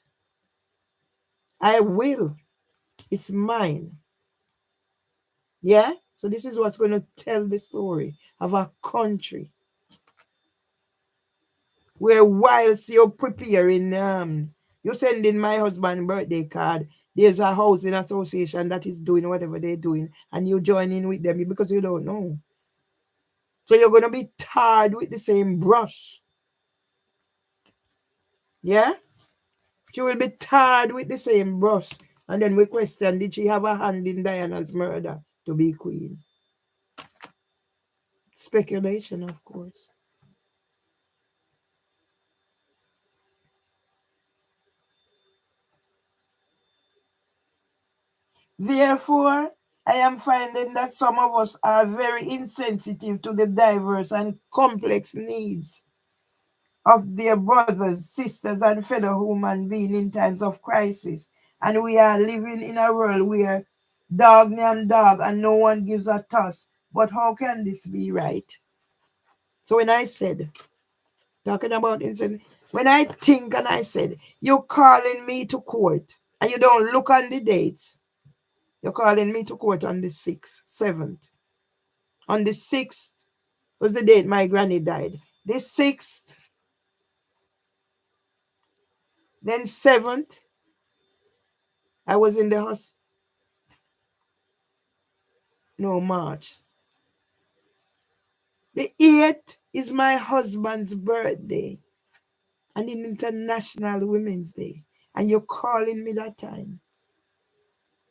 I will. It's mine. Yeah? So this is what's going to tell the story of a country where whilst you're preparing, you're sending my husband birthday card, there's a housing association that is doing whatever they're doing, and you join in with them because you don't know. So you're going to be tarred with the same brush. Yeah? She will be tarred with the same brush. And then we question, did she have a hand in Diana's murder to be queen? Speculation, of course. Therefore, I am finding that some of us are very insensitive to the diverse and complex needs of their brothers, sisters, and fellow human beings in times of crisis. And we are living in a world where dog name dog and no one gives a toss. But how can this be right? So when I said, talking about incident, when I think and I said, you're calling me to court and you don't look on the dates, you're calling me to court on the 6th, 7th. On the 6th was the date my granny died. The 6th, then 7th, I was in the hospital. No, March. The 8th is my husband's birthday and an International Women's Day. And you're calling me that time.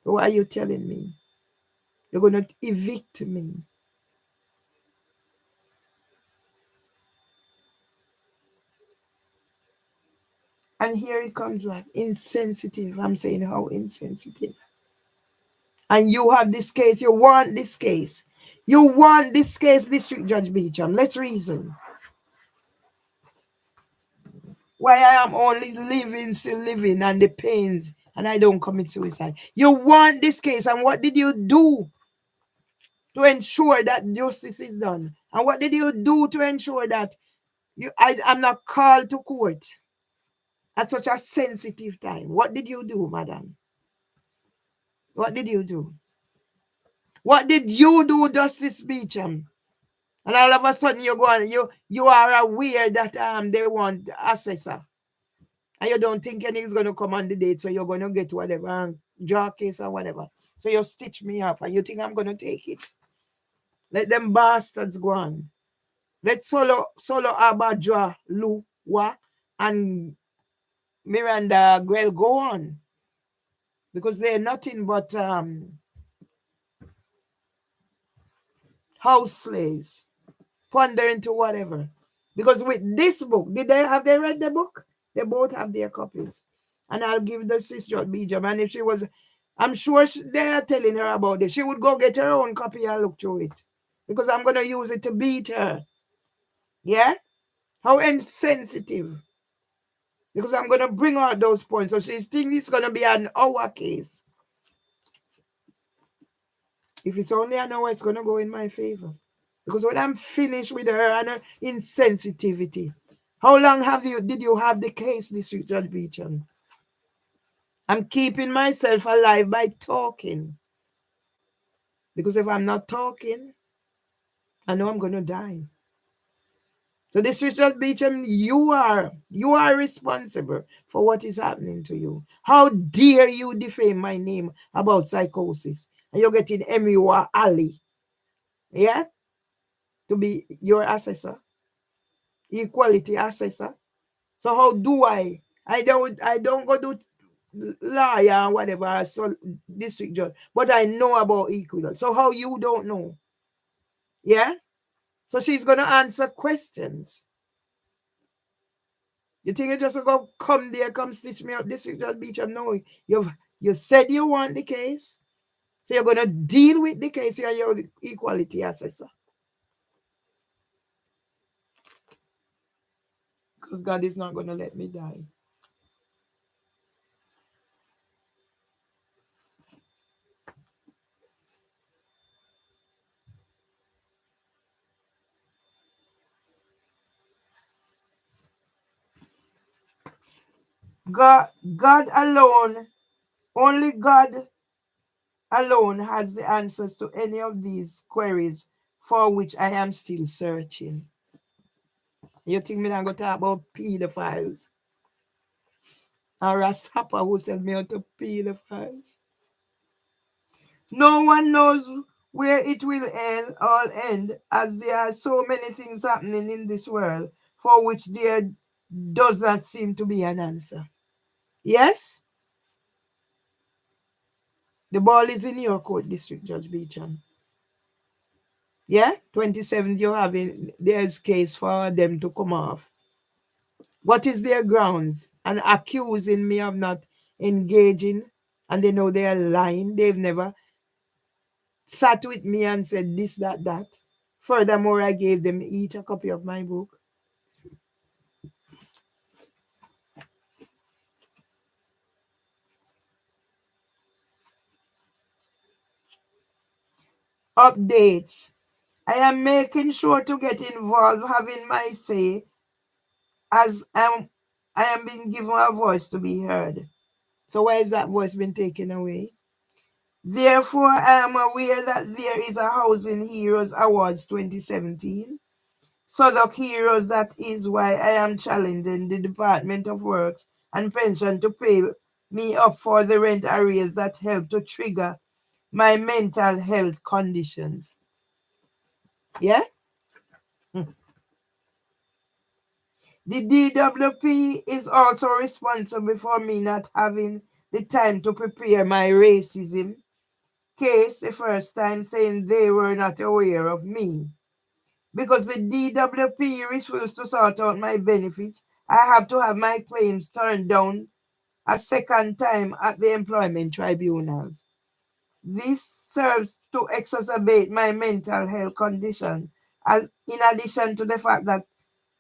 What are you telling me? You're going to evict me. And here it comes back. Insensitive. I'm saying how insensitive. And you have this case. You want this case. You want this case, District Judge Beecham. Let's reason. Why I am only living, still living, and the pains, and I don't commit suicide. You want this case, and what did you do to ensure that justice is done? And what did you do to ensure that I'm not called to court at such a sensitive time? What did you do, madam? What did you do? What did you do, Justice Beecham? And all of a sudden you go on, you are aware that they want assessor. And you don't think anything's going to come on the date, so you're going to get whatever, draw case or whatever. So you stitch me up, and you think I'm going to take it. Let them bastards go on. Let Solo Abadra, Luwa, and Miranda Grell go on. Because they're nothing but house slaves, pondering to whatever. Because with this book, have they read the book? They both have their copies. And I'll give the sister Bijam. And if she was, I'm sure they are telling her about it. She would go get her own copy and look through it. Because I'm going to use it to beat her. Yeah? How insensitive. Because I'm going to bring out those points. So she thinks it's going to be an hour case. If it's only an hour, it's going to go in my favor. Because when I'm finished with her and her insensitivity, how long did you have the case, District Judge Beecham? I'm keeping myself alive by talking. Because if I'm not talking, I know I'm going to die. So District Judge Beecham, you are responsible for what is happening to you. How dare you defame my name about psychosis? And you're getting M.U.R. Ali, yeah, to be your assessor, equality assessor. So how do I don't go do lawyer or whatever, so district judge, but I know about equal. So how you don't know? Yeah? So she's gonna answer questions. You think you just go come there, come stitch me up, District Judge Beecham? No, you said you want the case, so you're gonna deal with the case. You're your equality assessor. Because God is not gonna let me die. God alone, only God alone has the answers to any of these queries for which I am still searching. You think me not going to talk about pedophiles? Or a sapper who sent me out to pedophiles? No one knows where it will all end, as there are so many things happening in this world for which there does not seem to be an answer. Yes? The ball is in your court, District Judge Beecham. Yeah? 27th, you're having, there's case for them to come off. What is their grounds? And accusing me of not engaging, and they know they are lying. They've never sat with me and said this, that, that. Furthermore, I gave them each a copy of my book. updates. I am making sure to get involved, having my say, as I am being given a voice to be heard. So why is that voice been taken away? Therefore, I am aware that there is a Housing Heroes Awards 2017. Southwark Heroes, that is why I am challenging the Department of Works and Pension to pay me up for the rent arrears that help to trigger my mental health conditions. Yeah? The DWP is also responsible for me not having the time to prepare my racism case the first time, saying they were not aware of me. Because the DWP refused to sort out my benefits, I have to have my claims turned down a second time at the employment tribunals. This serves to exacerbate my mental health condition, as in addition to the fact that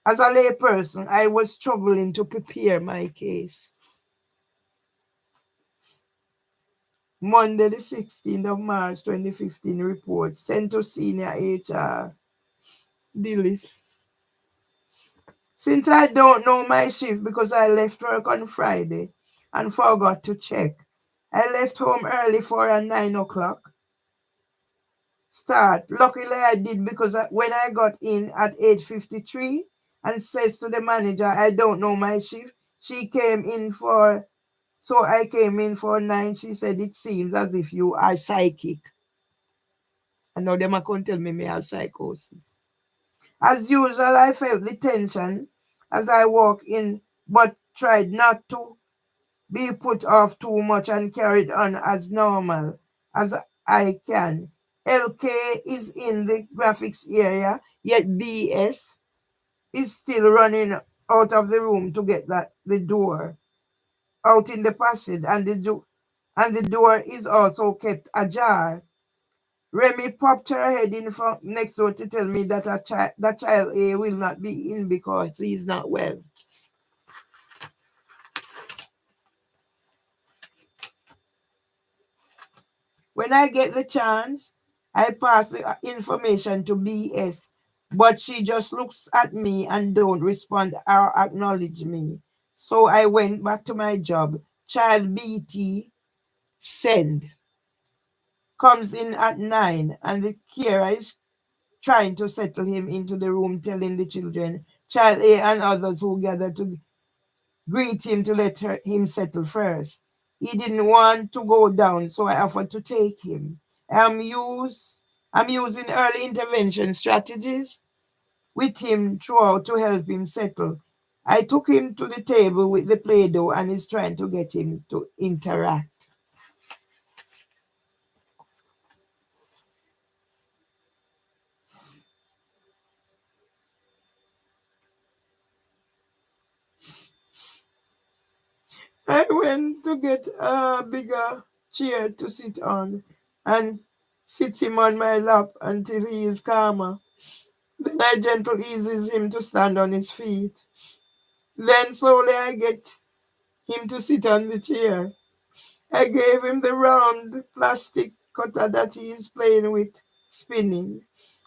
as a layperson, I was struggling to prepare my case. Monday, the 16th of March 2015 report sent to senior HR. Dillis. Since I don't know my shift because I left work on Friday and forgot to check, I left home early for a 9 o'clock start. Luckily I did, because when I got in at 8:53 and says to the manager, I don't know my shift, so I came in for 9. She said, it seems as if you are psychic. And now them are going to tell me I have psychosis. As usual, I felt the tension as I walked in, but tried not to be put off too much and carried on as normal as I can. LK is in the graphics area, yet BS is still running out of the room to get the door out in the passage, and the door is also kept ajar. Remy popped her head in from next door to tell me that that child A will not be in because he is not well. When I get the chance, I pass the information to BS, but she just looks at me and don't respond or acknowledge me. So I went back to my job. Child BT send comes in at 9, and the carer is trying to settle him into the room, telling the children, child A and others who gather to greet him to let him settle first. He didn't want to go down, so I offered to take him. I'm using early intervention strategies with him throughout to help him settle. I took him to the table with the Play-Doh and is trying to get him to interact. I went to get a bigger chair to sit on and sit him on my lap until he is calmer. Then I gently eases him to stand on his feet. Then slowly I get him to sit on the chair. I gave him the round plastic cutter that he is playing with, spinning,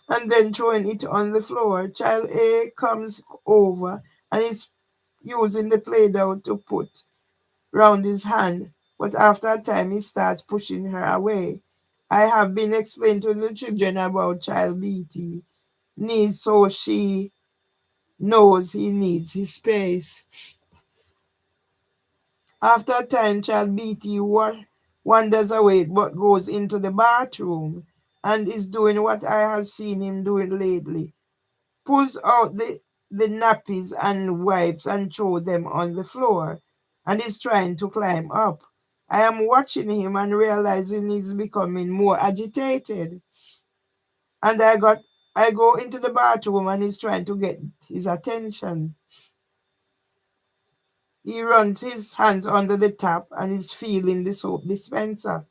and then throwing it on the floor. Child A comes over and is using the Play-Doh to put round his hand, but after a time he starts pushing her away. I have been explaining to the children about child BT needs, so she knows he needs his space. After a time, child BT wanders away but goes into the bathroom and is doing what I have seen him doing lately. Pulls out the nappies and wipes and throw them on the floor and is trying to climb up. I am watching him and realizing he's becoming more agitated. And I go into the bathroom and he's trying to get his attention. He runs his hands under the tap and is feeling the soap dispenser.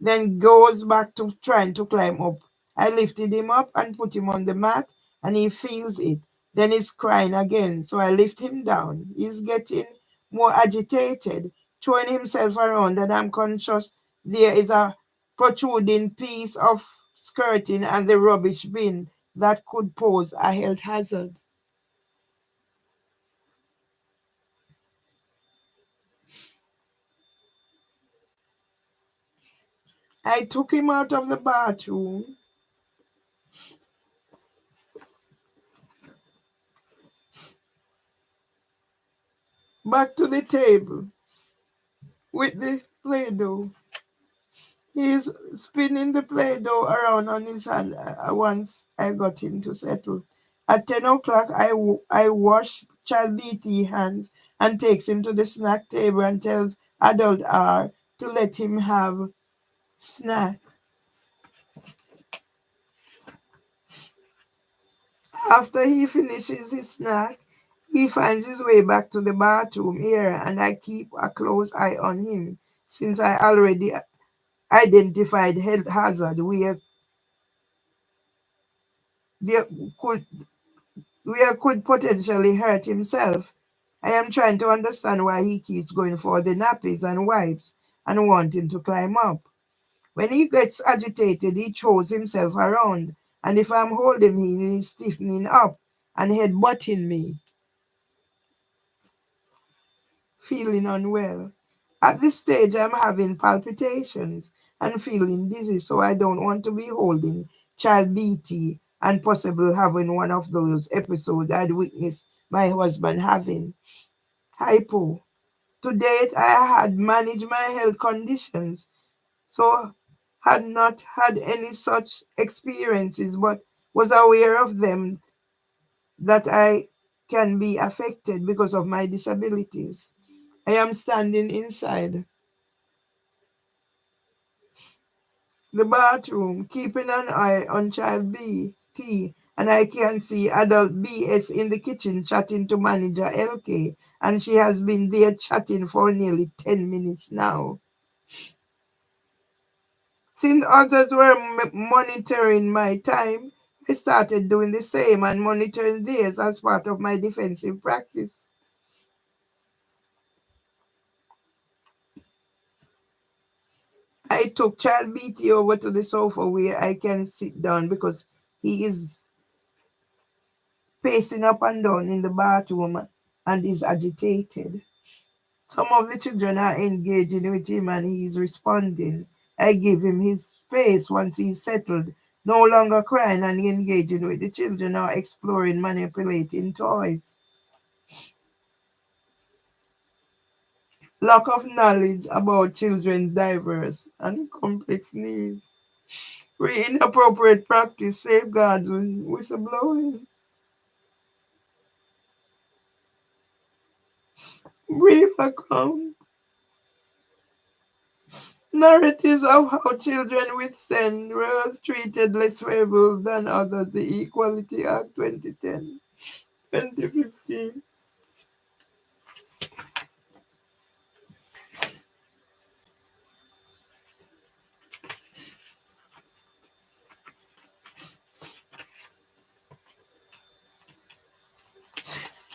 Then goes back to trying to climb up. I lifted him up and put him on the mat and he feels it. Then he's crying again. So I lift him down. He's getting more agitated, throwing himself around, and I'm conscious there is a protruding piece of skirting and the rubbish bin that could pose a health hazard. I took him out of the bathroom, back to the table with the Play Doh. He's spinning the Play Doh around on his hand once I got him to settle. At 10 o'clock, I wash child BT hands and takes him to the snack table and tells adult R to let him have snack. After he finishes his snack, he finds his way back to the bathroom area and I keep a close eye on him since I already identified health hazard there could where could potentially hurt himself. I am trying to understand why he keeps going for the nappies and wipes and wanting to climb up. When he gets agitated, he throws himself around, and if I'm holding him, he's stiffening up and headbutting me, feeling unwell. At this stage, I'm having palpitations and feeling dizzy, so I don't want to be holding child BT and possibly having one of those episodes I'd witnessed my husband having. Hypo. To date, I had managed my health conditions, so had not had any such experiences, but was aware of them that I can be affected because of my disabilities. I am standing inside the bathroom, keeping an eye on child B, T, and I can see adult BS in the kitchen chatting to manager LK, and she has been there chatting for nearly 10 minutes now. Since others were monitoring my time, I started doing the same and monitoring theirs as part of my defensive practice. I took child BT over to the sofa where I can sit down because he is pacing up and down in the bathroom and is agitated. Some of the children are engaging with him and he is responding. I give him his space once he's settled, no longer crying and engaging with the children or exploring manipulating toys. Lack of knowledge about children's diverse and complex needs. Inappropriate practice, safeguarding, whistleblowing. Brief account. Narratives of how children with SEN were treated less favorable than others. The Equality Act 2010, 2015.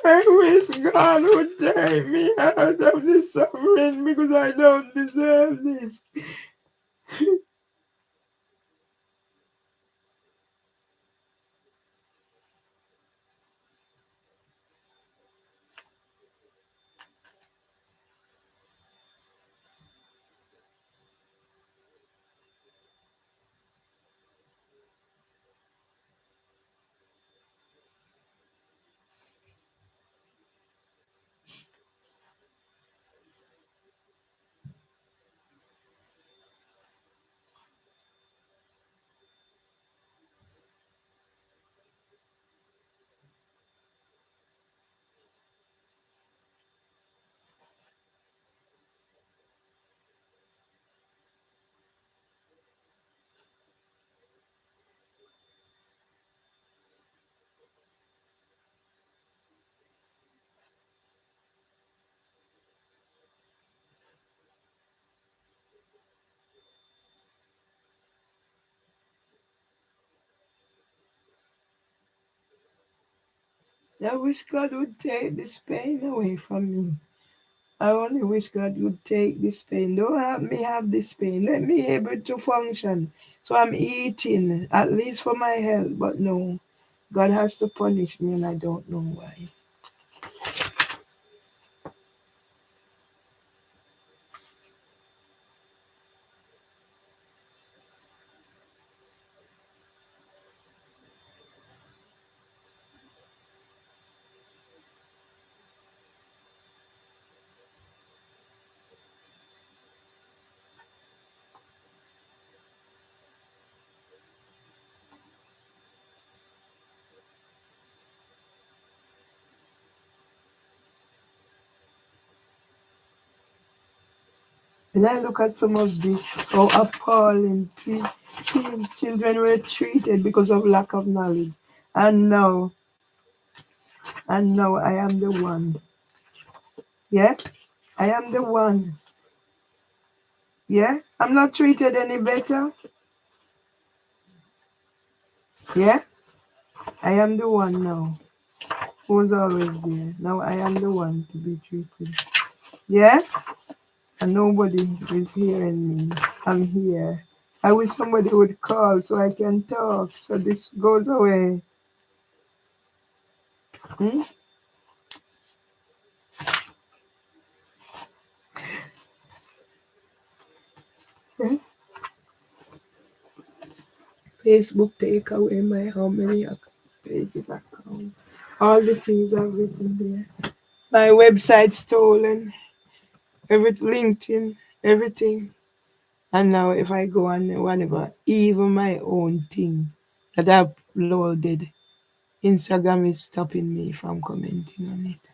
I wish God would take me out of this suffering because I don't deserve this. I wish God would take this pain away from me. I only wish God would take this pain. Don't have me have this pain. Let me able to function. So I'm eating, at least for my health. But no, God has to punish me and I don't know why. When I look at some of this, how appalling children were treated because of lack of knowledge. And now, and now I am the one. Yeah? I am the one. Yeah? I'm not treated any better. Yeah? I am the one now. Who was always there. Now I am the one to be treated. Yeah? And nobody is hearing me. I'm here. I wish somebody would call so I can talk so this goes away. Hmm? Yeah? Facebook take away my how many pages account. All the things I've written there. My website stolen. Everything, LinkedIn, everything. And now if I go on whatever, even my own thing that I've loaded, Instagram is stopping me from commenting on it.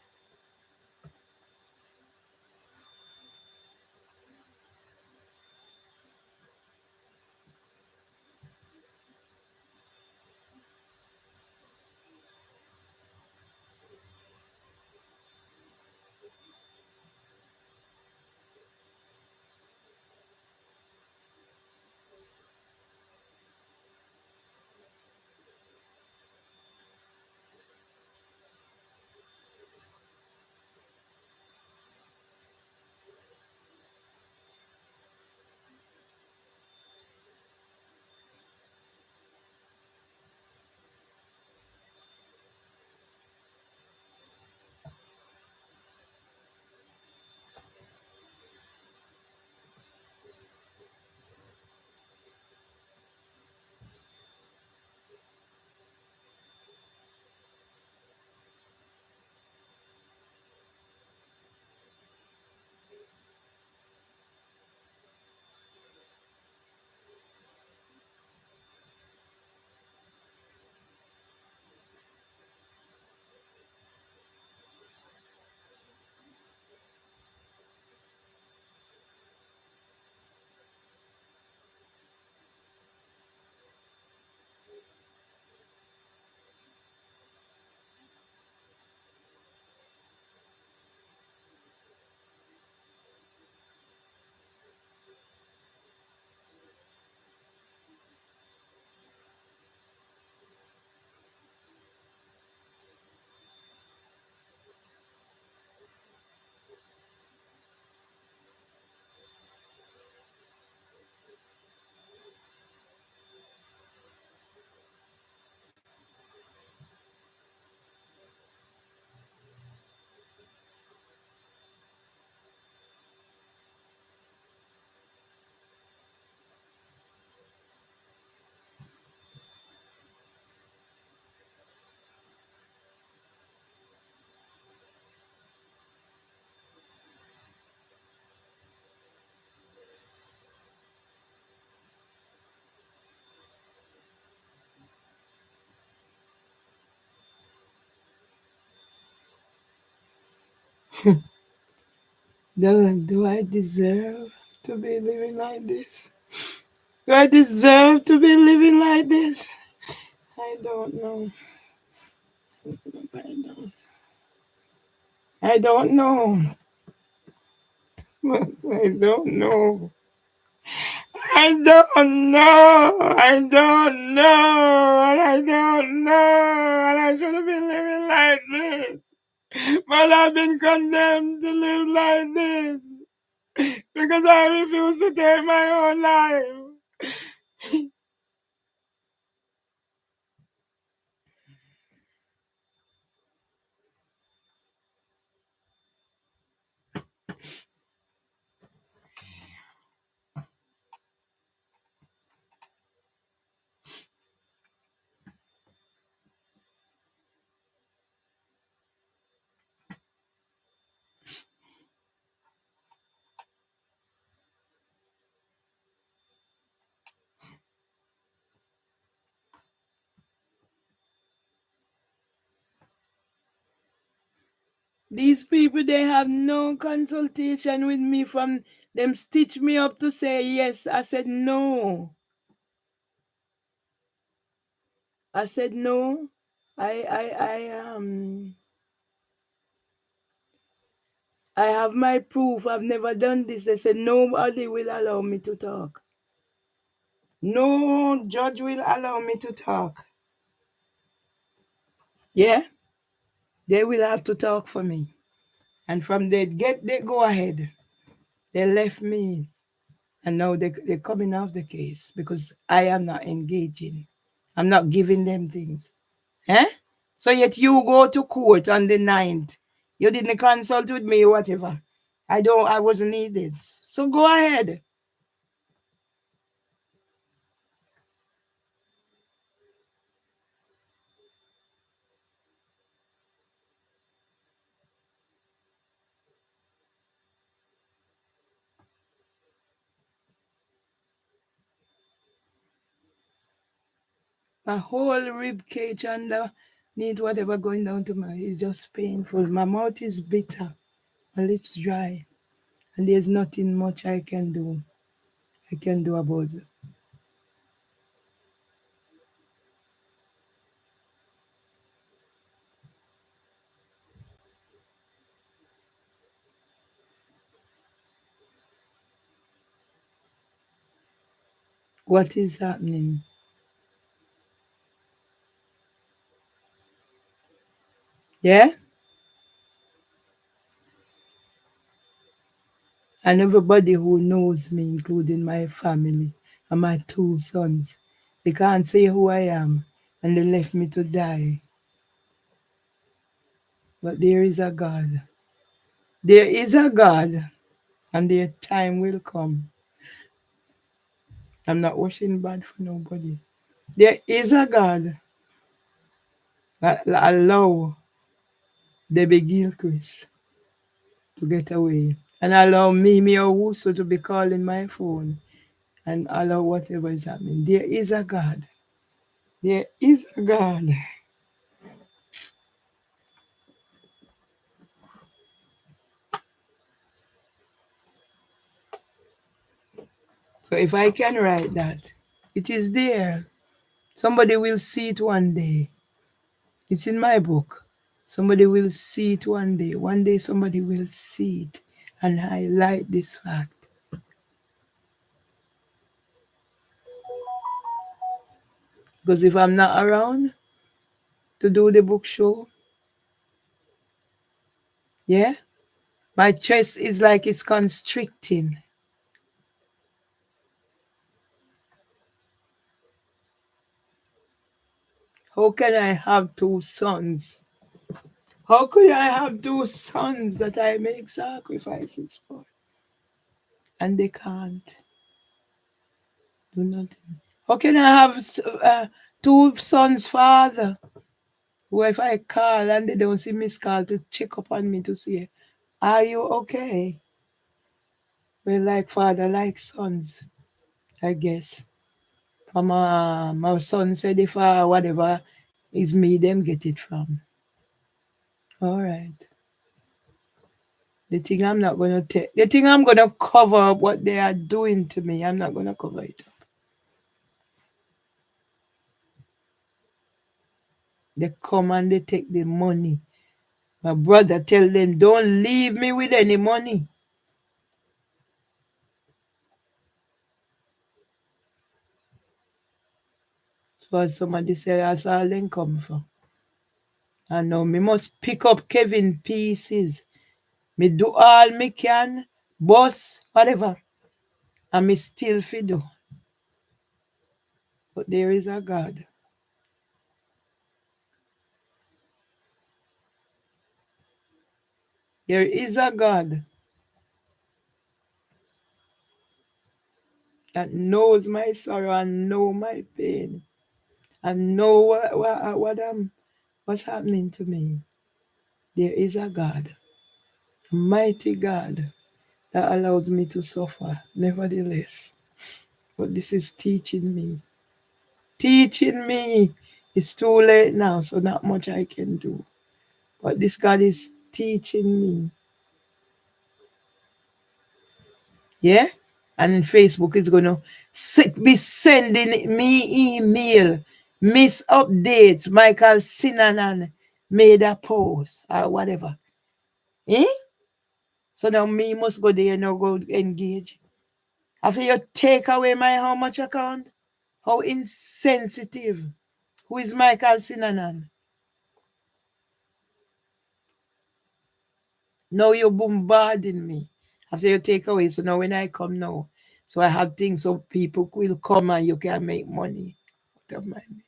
Do I deserve to be living like this? Do I deserve to be living like this? I don't know. I don't. I don't know. I don't know. I don't know. I don't know. And I don't know. And I shouldn't be living like this. But I've been condemned to live like this because I refuse to take my own life. These people, they have no consultation with me from them stitch me up to say yes. I said no. I said no. I have my proof. I've never done this. They said nobody will allow me to talk. No judge will allow me to talk. Yeah, they will have to talk for me. And from there, they go ahead. They left me. And now they're coming off the case because I am not engaging. I'm not giving them things. Eh? So yet you go to court on the 9th. You didn't consult with me, whatever. I wasn't needed. So go ahead. My whole rib cage underneath whatever going down to my is just painful. My mouth is bitter. My lips dry. And there's nothing much I can do. About it. What is happening? Yeah? And everybody who knows me, including my family and my 2 sons, they can't say who I am and they left me to die. But there is a God. There is a God, and their time will come. I'm not wishing bad for nobody. There is a God that allow Debbie Gilchrist to get away. And allow me Owusu to be calling my phone and allow whatever is happening. There is a God. There is a God. So if I can write that, it is there. Somebody will see it one day. It's in my book. Somebody will see it one day. One day somebody will see it and highlight this fact. Because if I'm not around to do the book show, yeah, my chest is like it's constricting. How can I have 2 sons? How could I have 2 sons that I make sacrifices for? And they can't do nothing. How can I have 2 sons' father? Who if I call and they don't see miss call to check up on me to see, are you okay? Well, like father, like sons, I guess. From my son said if whatever is me, them get it from. All right. The thing I'm not gonna take, the thing I'm gonna cover up what they are doing to me. I'm not gonna cover it up. They come and they take the money. My brother tell them, don't leave me with any money. So as somebody said, that's all they come for. And now me must pick up Kevin pieces. Me do all me can, boss, whatever. And me still fi do. But there is a God. There is a God that knows my sorrow and know my pain and know what's happening to me. There is a God, a mighty God that allows me to suffer, nevertheless. But this is teaching me. Teaching me. It's too late now, so not much I can do. But this God is teaching me. Yeah? And Facebook is going to be sending me email, miss updates. Michael Sinanan made a post or whatever. Eh? So now me must go there and now go engage. After you take away my how much account? How insensitive. Who is Michael Sinanan? Now you're bombarding me. After you take away. So now when I come now, so I have things so people will come and you can make money out of my misery.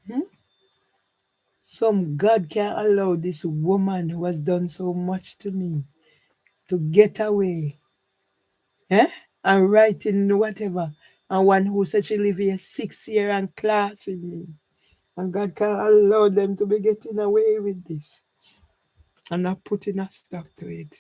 Hmm? Some God can allow this woman who has done so much to me to get away. Eh? And writing whatever. And one who said she live here 6 years and classing me. And God can allow them to be getting away with this. I'm not putting a stop to it.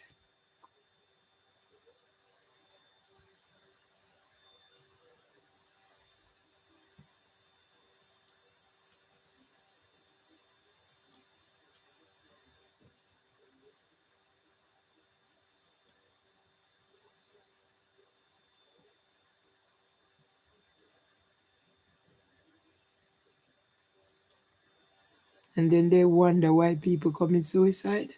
And then they wonder why people commit suicide.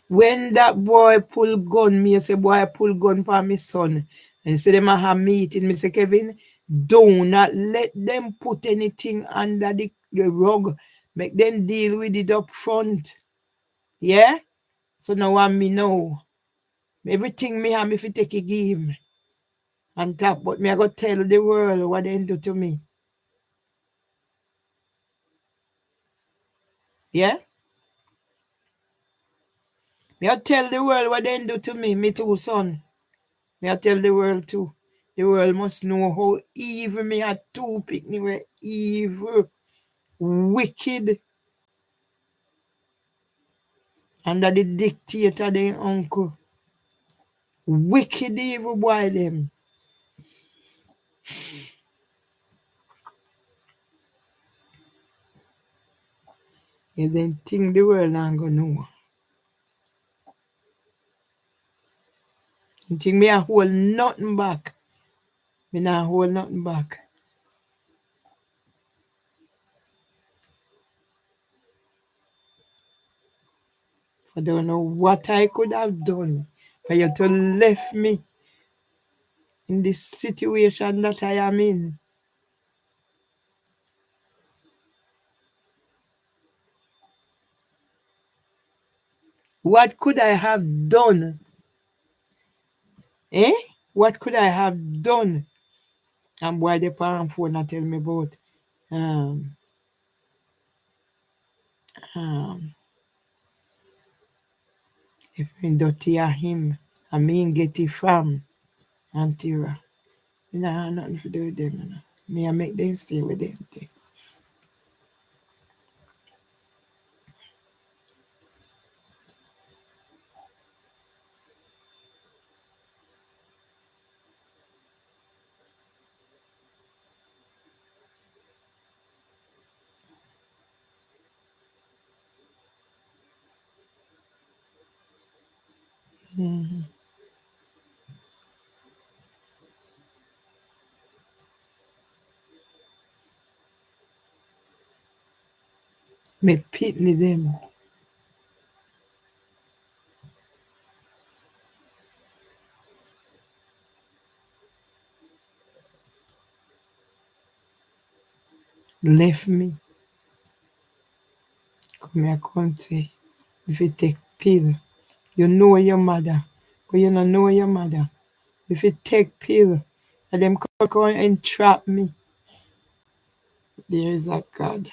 When that boy pull gun, me say, boy, pull gun for my son. And say, them have meeting. Me say, Kevin, do not let them put anything under the rug. Make them deal with it up front. Yeah? So now I me know. Everything me have, if you take a game on top, but me I go tell the world what they do to me. Yeah? Me I tell the world what they do to me too, son. Me I tell the world too. The world must know how evil me had two picnic were evil, wicked, under the dictator, their uncle. Wicked evil boy them. You then think the world not gonna know. You think me I hold nothing back. Me not hold nothing back. I don't know what I could have done for you to left me in this situation that I am in. What could I have done? Eh? What could I have done? And boy, the parent phone and tell me about um um if me dirty a him and me get it from Antira. Me nah have nothing to do with them. You know. Me I make them stay with them. Mm-hmm. Me pity them. Left me. Come here, come say, if you take pill, you know your mother, but you don't know your mother. If you take pill, and them come and entrap me, there is a God.